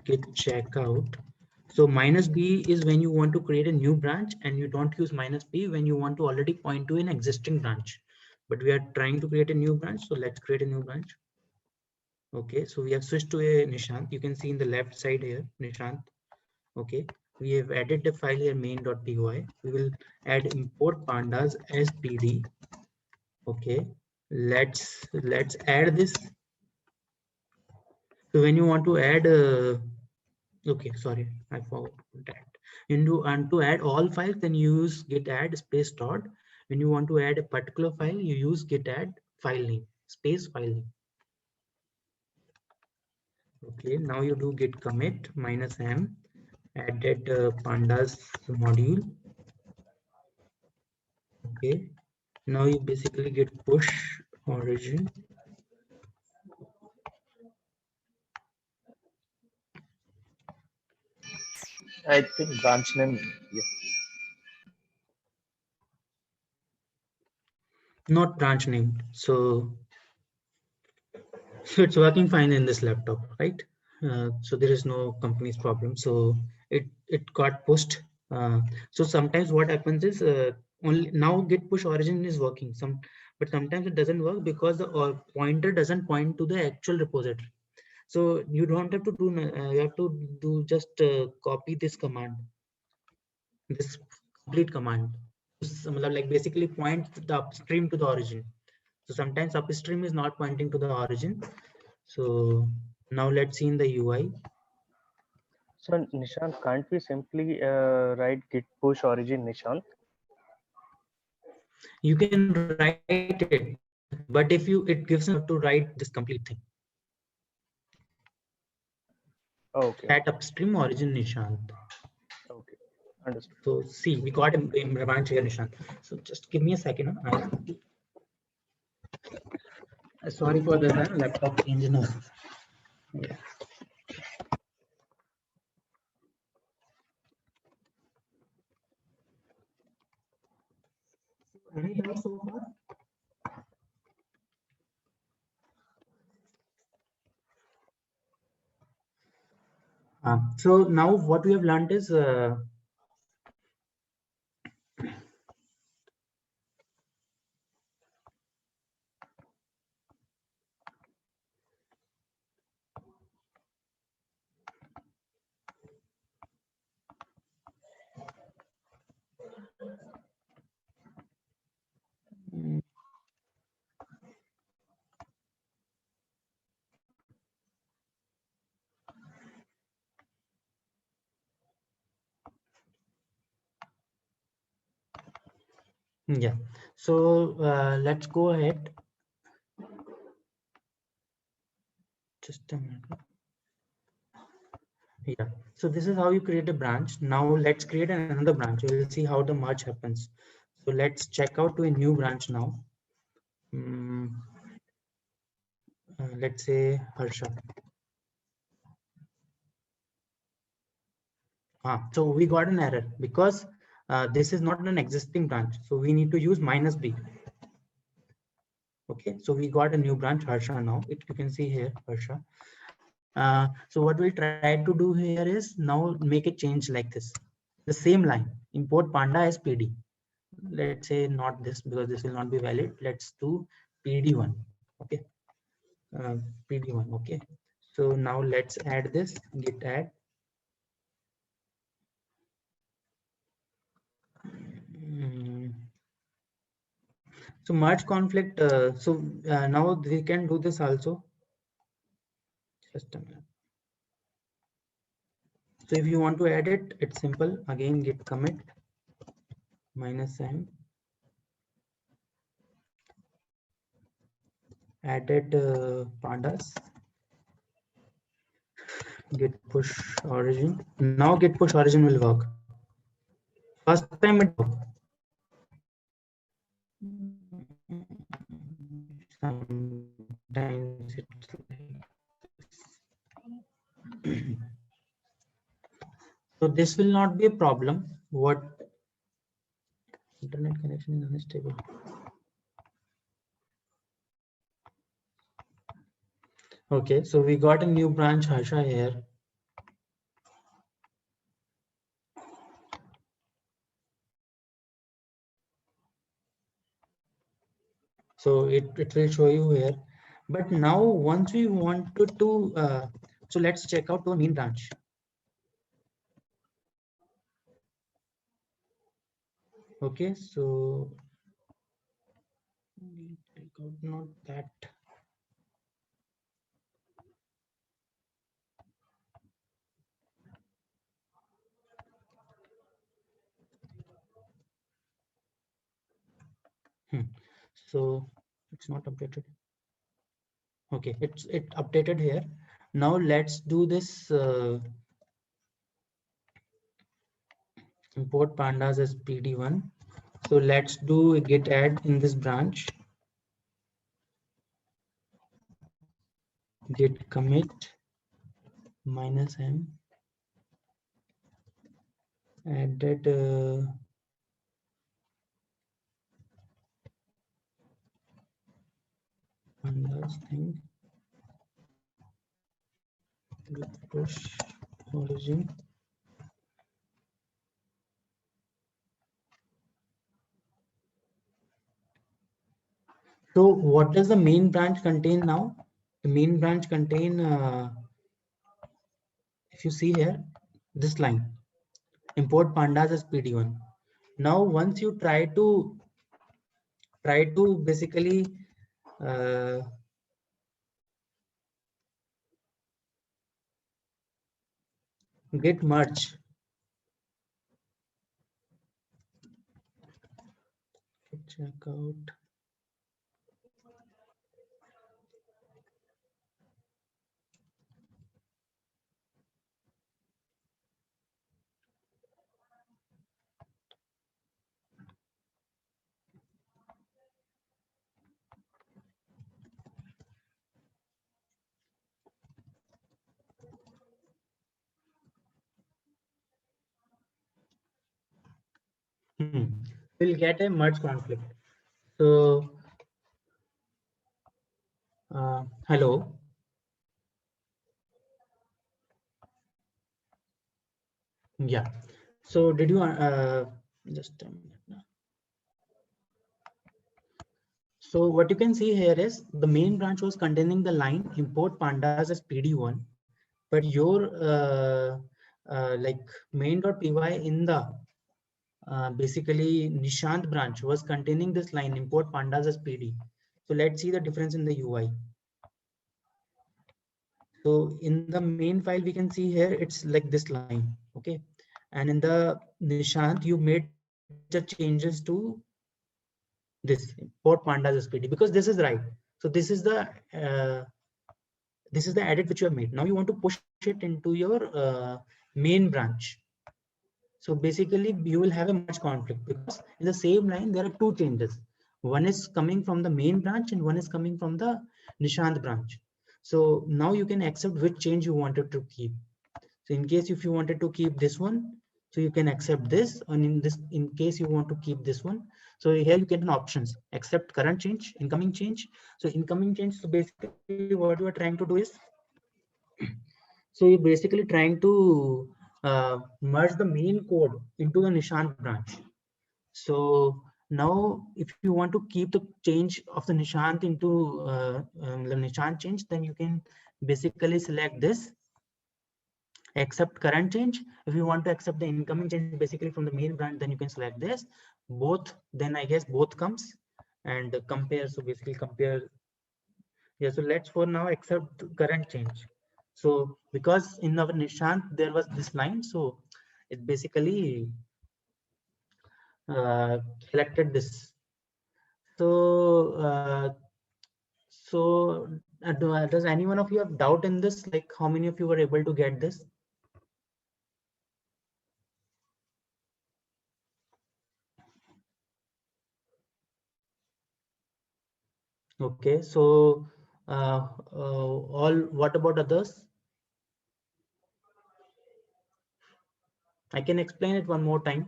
[SPEAKER 1] Git checkout. So -b is when you want to create a new branch, and you don't use -b when you want to already point to an existing branch. But we are trying to create a new branch, so let's create a new branch. Okay, so we have switched to a Nishant. You can see in the left side here, Nishant. Okay, we have added the file here, main.py. We will add import pandas as pd. Okay, let's add this. So when you want to add okay, sorry, I forgot that. And to add all files, then you use git add space dot. When you want to add a particular file, you use git add file name space file name. Okay, now you do git commit -m added pandas module. Okay, now you basically get push origin.
[SPEAKER 6] I think branch name. Yeah.
[SPEAKER 1] Not branch named, so it's working fine in this laptop, right? So there is no company's problem. So it got pushed. So sometimes what happens is only now git push origin is working. But sometimes it doesn't work because the pointer doesn't point to the actual repository. So you don't have to do. You have to do just copy this command, this complete command. Like basically point the upstream to the origin. So sometimes upstream is not pointing to the origin. So now let's see in the UI.
[SPEAKER 3] So Nishant, can't we simply write git push origin Nishant?
[SPEAKER 1] You can write it, but if you it gives you to write this complete thing.
[SPEAKER 3] Okay,
[SPEAKER 1] At upstream origin Nishant.
[SPEAKER 3] okay, understood.
[SPEAKER 1] So see, we got a branch here Nishant. So just give me a second. Sorry for the laptop change now. Yeah. Any doubts so far? So now what we have learned is yeah. So let's go ahead. Just a minute. Yeah. So this is how you create a branch. Now let's create another branch. We'll see how the merge happens. So let's check out to a new branch now. Let's say Harsha. So we got an error because this is not an existing branch. So we need to use -b. Okay, so we got a new branch Harsha now. You can see here Harsha. So what we'll try to do here is now make a change like this. The same line, import panda as PD. Let's say not this because this will not be valid. Let's do PD1. Okay, PD1. Okay, so now let's add this git add. So merge conflict. Now we can do this also. Just a minute. So if you want to add it, it's simple. Again, git commit -m. Added pandas. Git push origin. Now git push origin will work. First time it worked. Sometimes it's like so this will not be a problem. What internet connection is unstable. Okay, so we got a new branch Harsha here. So it will show you here. But now once we wanted to, so let's check out the main branch. Okay, so check out not that. So it's not updated. Okay, it updated here. Now let's do this import pandas as PD1. So let's do a git add in this branch. Git commit -m. Added pandas thing. Git push origin. So what does the main branch contain now? The main branch contain, if you see here, this line, import pandas as PD1. Now, once you try to basically git merge. Check out. We'll get a merge conflict. So, hello. Yeah. So did you just a minute now. So what you can see here is the main branch was containing the line import pandas as PD1, but your like main.py in the basically Nishant branch was containing this line import pandas as PD. So let's see the difference in the UI. So in the main file, we can see here, it's like this line, okay? And in the Nishant, you made the changes to this import pandas as PD because this is right. So this is the edit which you have made. Now you want to push it into your main branch. So basically you will have a merge conflict because in the same line, there are two changes. One is coming from the main branch and one is coming from the Nishant branch. So now you can accept which change you wanted to keep. So in case if you wanted to keep this one, so you can accept this, and in case you want to keep this one, so here you get an options, accept current change, incoming change. So incoming change, so basically what you are trying to do is, so you're basically trying to merge the main code into the Nishant branch. So now if you want to keep the change of the Nishant into the Nishant change, then you can basically select this accept current change. If you want to accept the incoming change basically from the main branch, then you can select this. Both, then I guess both comes and compare. So basically compare. Yeah, so let's for now accept current change. So because in our Nishant there was this line, so it basically selected this. So does any one of you have doubt in this? Like how many of you were able to get this? Okay, so all, what about others? I can explain it one more time.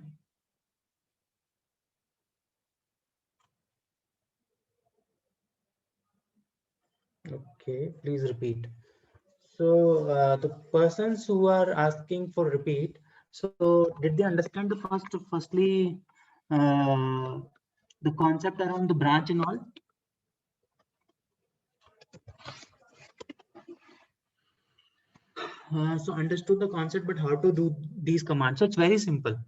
[SPEAKER 1] Okay, please repeat. So the persons who are asking for repeat, so did they understand the firstly the concept around the branch and all? So understood the concept, but how to do these commands? So it's very simple.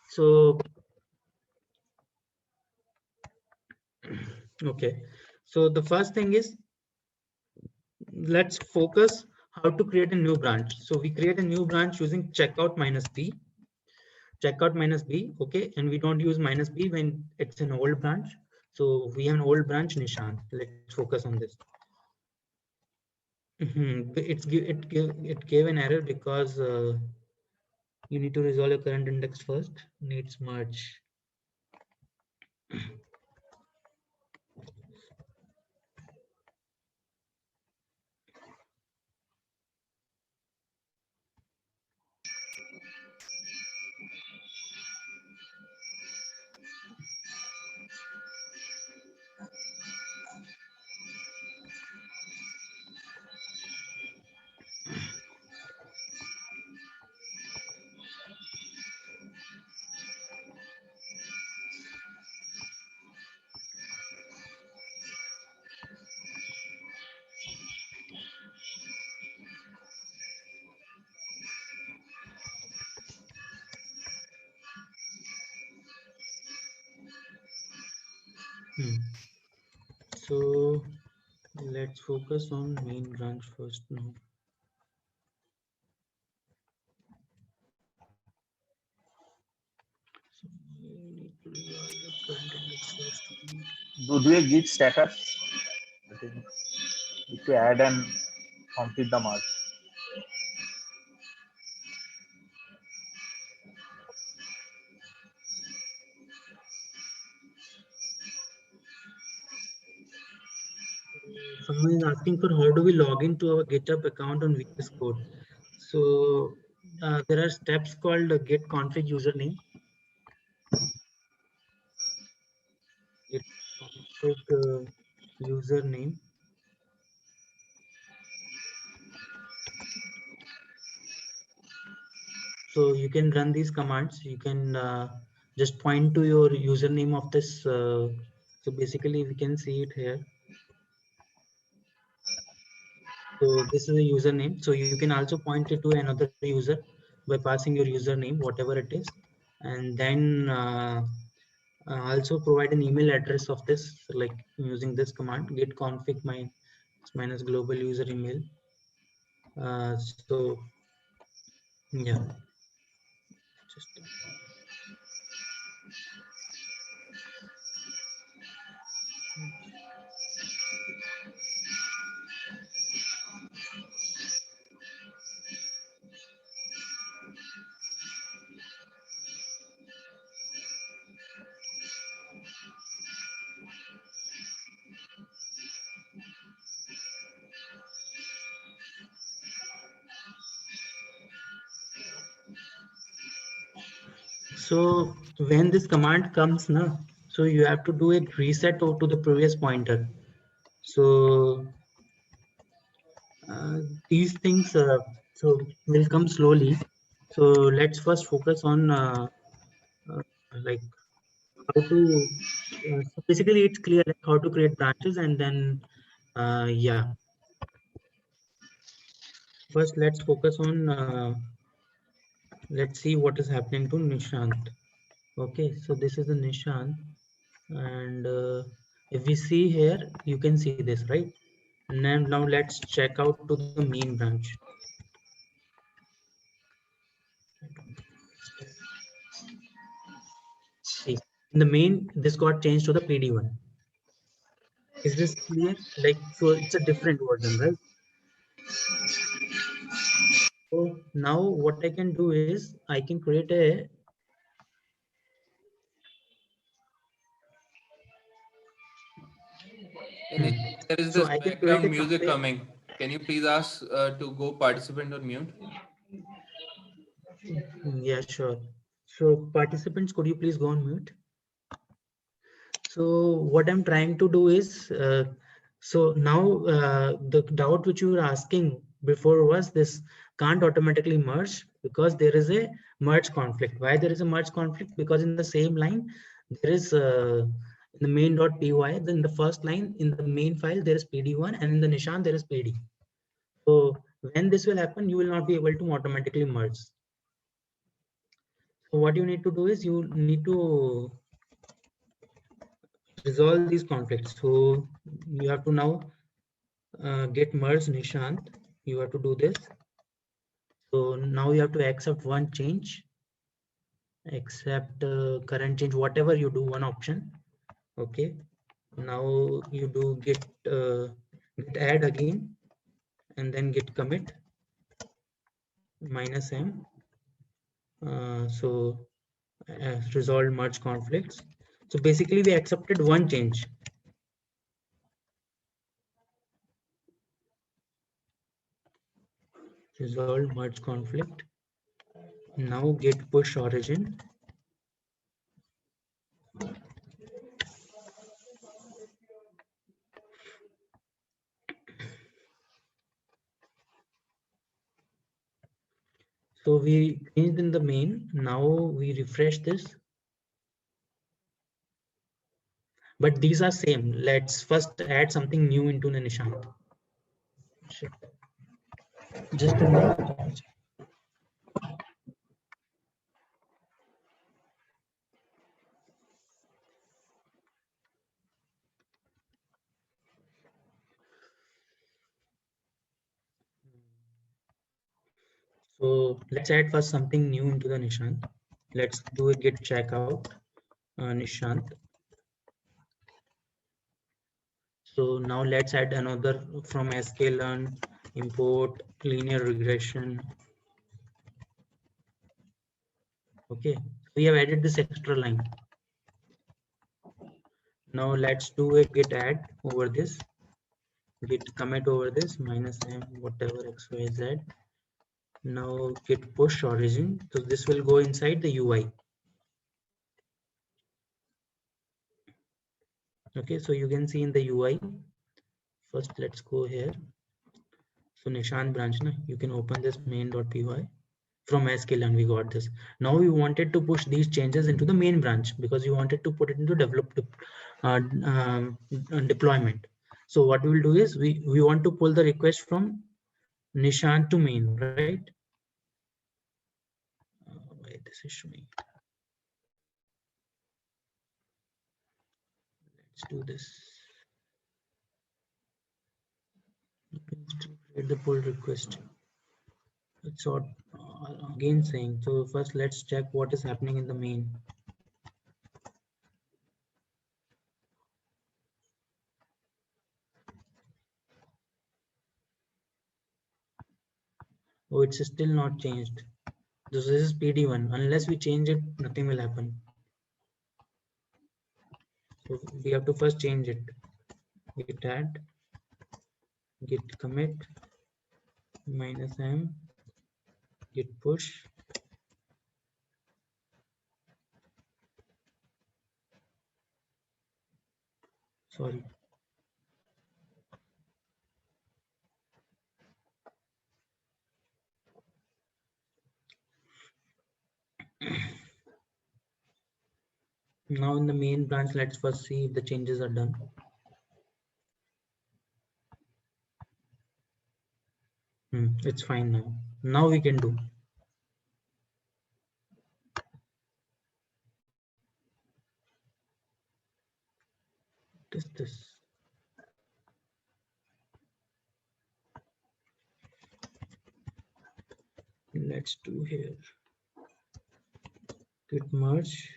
[SPEAKER 1] So okay, so the first thing is, let's focus how to create a new branch. So we create a new branch using checkout minus b. Checkout minus b, okay, and we don't use minus b when it's an old branch. So we have an old branch Nishant. Let's focus on this. It gave an error because you need to resolve your current index first. Needs merge. So let's focus on main branch first now. So we need to resolve the current index first.
[SPEAKER 6] Do a git status? I think if you add and complete the merge.
[SPEAKER 1] Someone is asking for how do we log into our GitHub account on VS Code. So there are steps called get config username. Get config username. So you can run these commands. You can just point to your username of this. So basically we can see it here. So this is a username. So you can also point it to another user by passing your username, whatever it is, and then also provide an email address of this, like using this command get config minus global user email. So yeah, just so when this command comes now, so you have to do a reset to the previous pointer. So these things so will come slowly. So let's first focus on uh, like how to so basically it's clear like how to create branches, and then yeah, first let's focus on let's see what is happening to Nishant. Okay, so this is the Nishant, and if we see here, you can see this, right? And then now let's check out to the main branch. See, in the main, this got changed to the PD1. Is this clear? Like, so it's a different version, right? So now what I can do is I can create a
[SPEAKER 7] Anish, there is
[SPEAKER 1] so
[SPEAKER 7] this
[SPEAKER 1] I can create a
[SPEAKER 7] background music
[SPEAKER 1] complete.
[SPEAKER 7] coming. Can you please ask to go participant on mute?
[SPEAKER 1] Yeah, sure. So participants, could you please go on mute? So what I'm trying to do is, so now the doubt which you were asking before was this can't automatically merge because there is a merge conflict. Why there is a merge conflict? Because in the same line, there is in the main.py, then the first line in the main file, there is PD1 and in the Nishan, there is PD. So when this will happen, you will not be able to automatically merge. So what you need to do is you need to resolve these conflicts. So you have to now get merge Nishant. You have to do this. So now you have to accept one change, accept current change, whatever you do, one option. Okay. Now you do git add again, and then git commit -m. So resolve merge conflicts. So basically we accepted one change. Resolve merge conflict. Now git push origin. So we changed in the main. Now we refresh this. But these are same. Let's first add something new into the Nishant. Shit. Just a minute. So let's add first something new into the Nishant. Let's do a git checkout Nishant. So now let's add another from sklearn import linear regression. Okay, we have added this extra line. Now let's do a git add over this, git commit over this -m whatever xyz. Now git push origin. So this will go inside the UI. Okay, so you can see in the UI. First, let's go here. So Nishant branch, na, you can open this main.py from sklearn. We got this. Now we wanted to push these changes into the main branch because you wanted to put it into deployment. So what we will do is we want to pull the request from Nishant to main, right? Wait, this is showing. Let's do this. Create the pull request. It's again saying, so first let's check what is happening in the main. Oh, it's still not changed. This is PD1. Unless we change it, nothing will happen. So we have to first change it. Git add, git commit, -m, git push. Sorry. Now in the main branch, let's first see if the changes are done. It's fine now. Now we can do. is this? Let's do here git merge.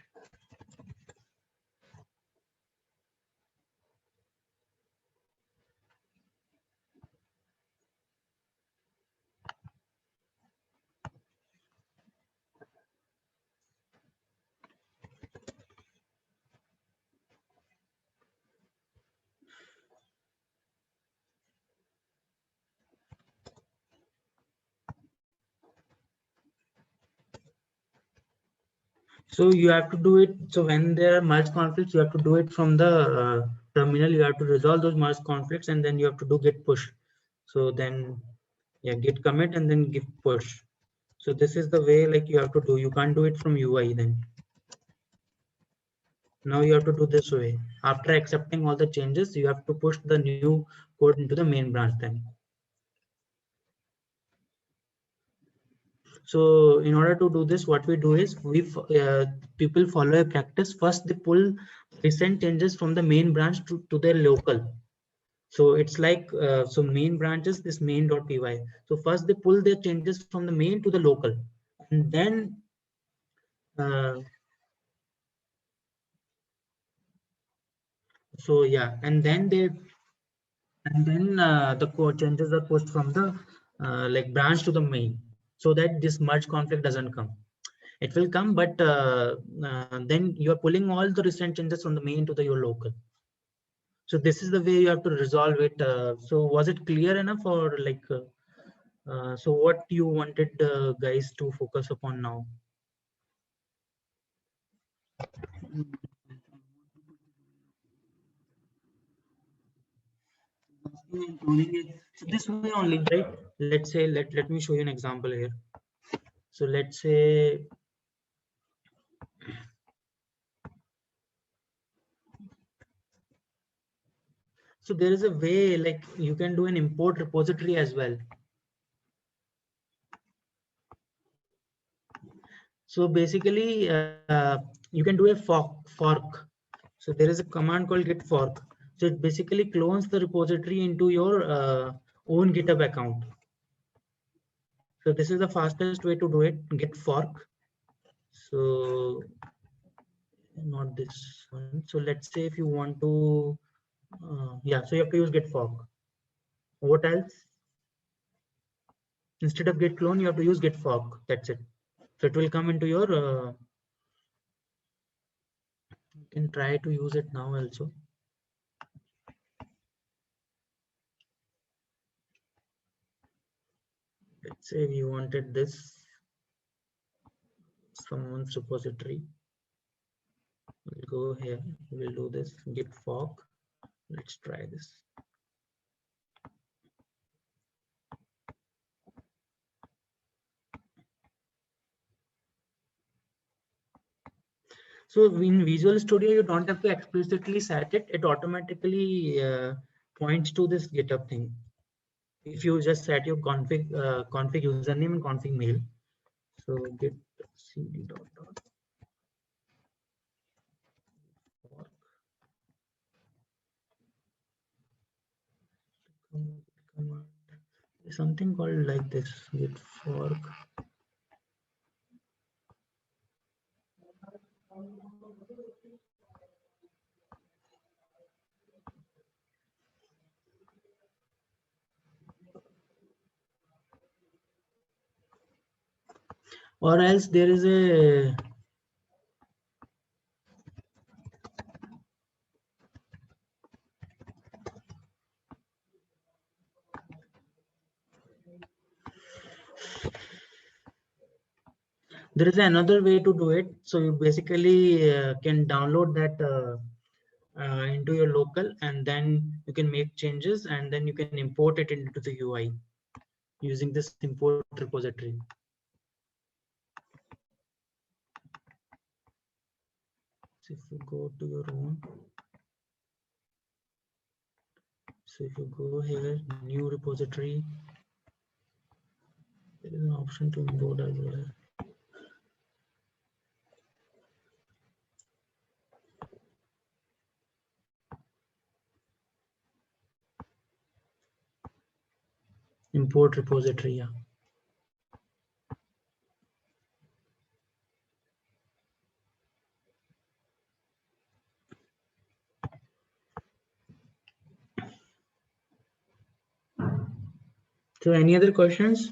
[SPEAKER 1] So you have to do it. So when there are merge conflicts, you have to do it from the terminal. You have to resolve those merge conflicts, and then you have to do git push. So then, yeah, git commit and then git push. So this is the way like you have to do. You can't do it from UI then. Now you have to do this way. After accepting all the changes, you have to push the new code into the main branch then. So in order to do this, what we do is people follow a practice. First, they pull recent changes from the main branch to their local. So it's like, so main branches, this main.py. So first they pull their changes from the main to the local, and then so yeah, and then the code changes are pushed from the like branch to the main, so that this merge conflict doesn't come. It will come, but then you are pulling all the recent changes from the main to your local. So this is the way you have to resolve it. So was it clear enough, or like so what you wanted guys to focus upon now? So this way only, right? Let's say, let me show you an example here. So let's say, so there is a way like you can do an import repository as well. So basically, you can do a fork. So there is a command called git fork. So it basically clones the repository into your own GitHub account. So this is the fastest way to do it, git fork. So not this one. So let's say if you want to, yeah, so you have to use git fork. What else? Instead of git clone, you have to use git fork. That's it. So it will come into your, you can try to use it now also. Let's say we wanted this, someone's repository. We'll go here, we'll do this git fork. Let's try this. So in Visual Studio, you don't have to explicitly set it. It automatically points to this GitHub thing. If you just set your config username and config mail. So git cd dot fork. Something called like this, git fork. Or else there is a another way to do it. So you basically can download that into your local, and then you can make changes, and then you can import it into the UI using this import repository. So if you go to your own, so if you go here, new repository, there is an option to import as well. import repository. Yeah. So any other questions?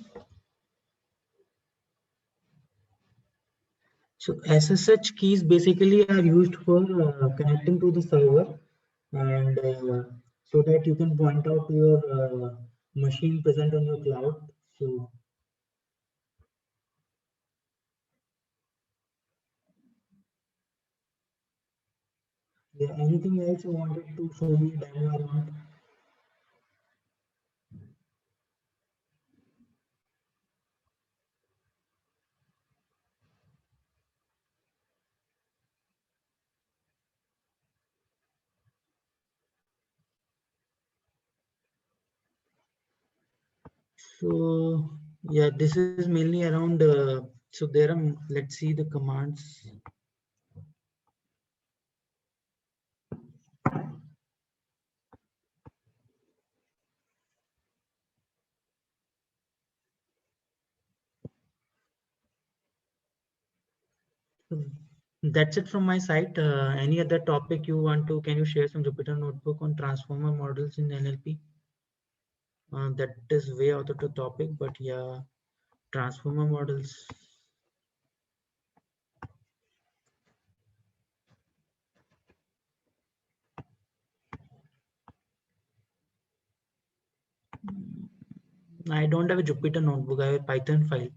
[SPEAKER 1] So SSH keys basically are used for connecting to the server, and so that you can point out your machine present on your cloud. So yeah, anything else you wanted to show me demo around? So yeah, this is mainly around. So there are. Let's see the commands. So that's it from my side. Any other topic you want to? Can you share some Jupyter notebook on transformer models in NLP? That is way out of the topic, but yeah, transformer models. I don't have a Jupyter notebook. I have a Python file.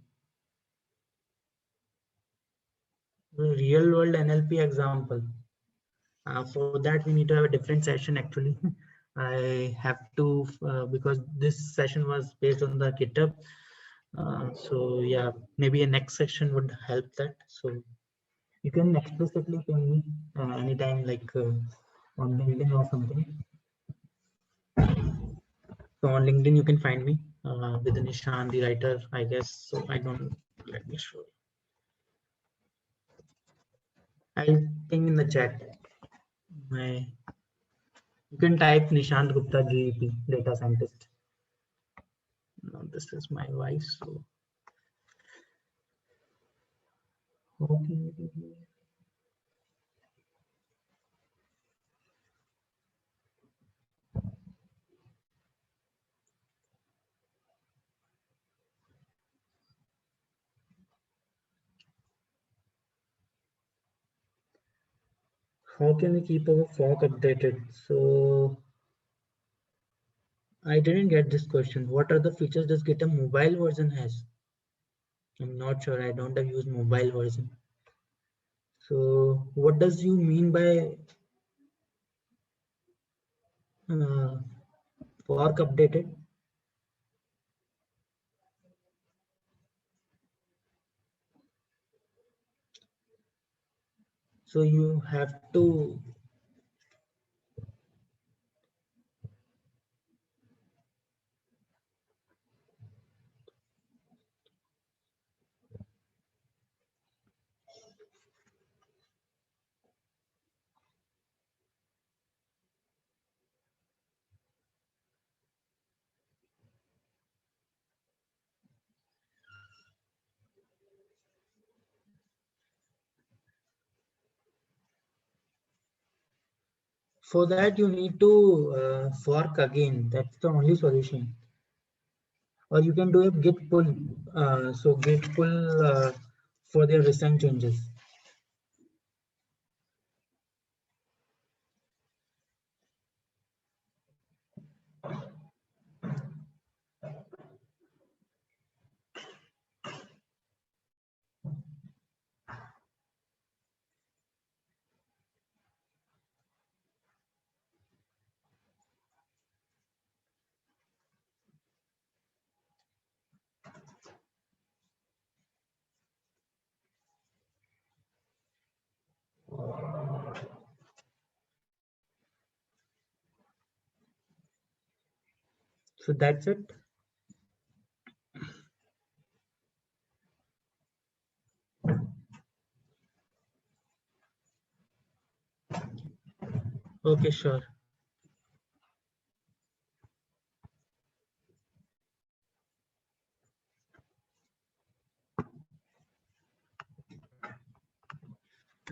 [SPEAKER 1] Real world NLP example. For that, we need to have a different session actually. I have to, because this session was based on the GitHub. So yeah, maybe a next session would help that. So you can explicitly ping me anytime, like on LinkedIn or something. So on LinkedIn, you can find me with Nishan, the writer, I guess. So I don't, let me show you. I'll ping in the chat. You can type Nishant Gupta, GEP, data scientist. Now this is my voice. So okay. How can we keep our fork updated? So I didn't get this question. What are the features does GitHub mobile version has? I'm not sure. I don't have used mobile version. So what does you mean by fork updated? So you have to. For that, you need to fork again. That's the only solution. Or you can do a git pull. So git pull for their recent changes. So that's it. Okay, sure.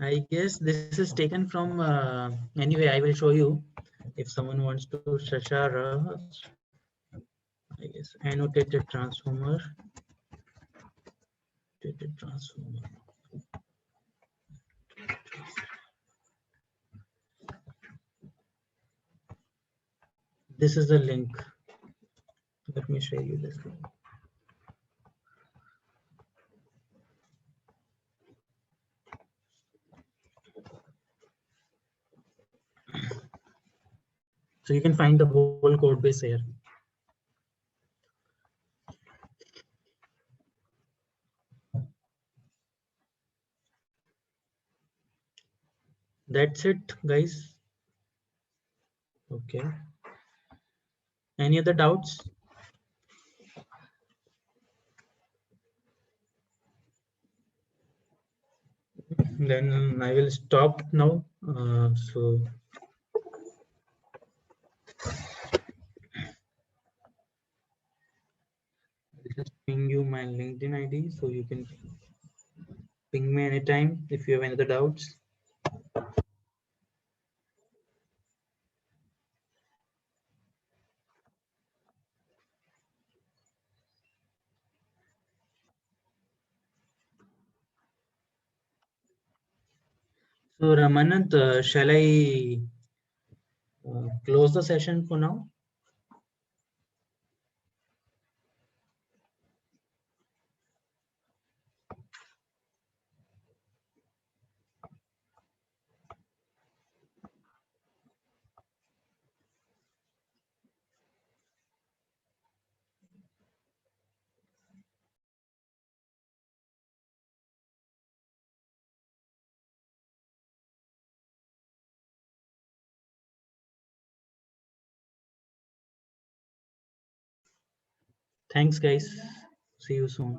[SPEAKER 1] I guess this is taken from, anyway, I will show you if someone wants to Shashara, I guess, annotated transformer, annotated transformer. This is the link. Let me show you this link. So you can find the whole code base here. That's it, guys. Okay. Any other doubts? Then I will stop now. So I'll just ping you my LinkedIn ID so you can ping me anytime if you have any other doubts. So Ramanand, shall I close the session for now? Thanks, guys. See you soon.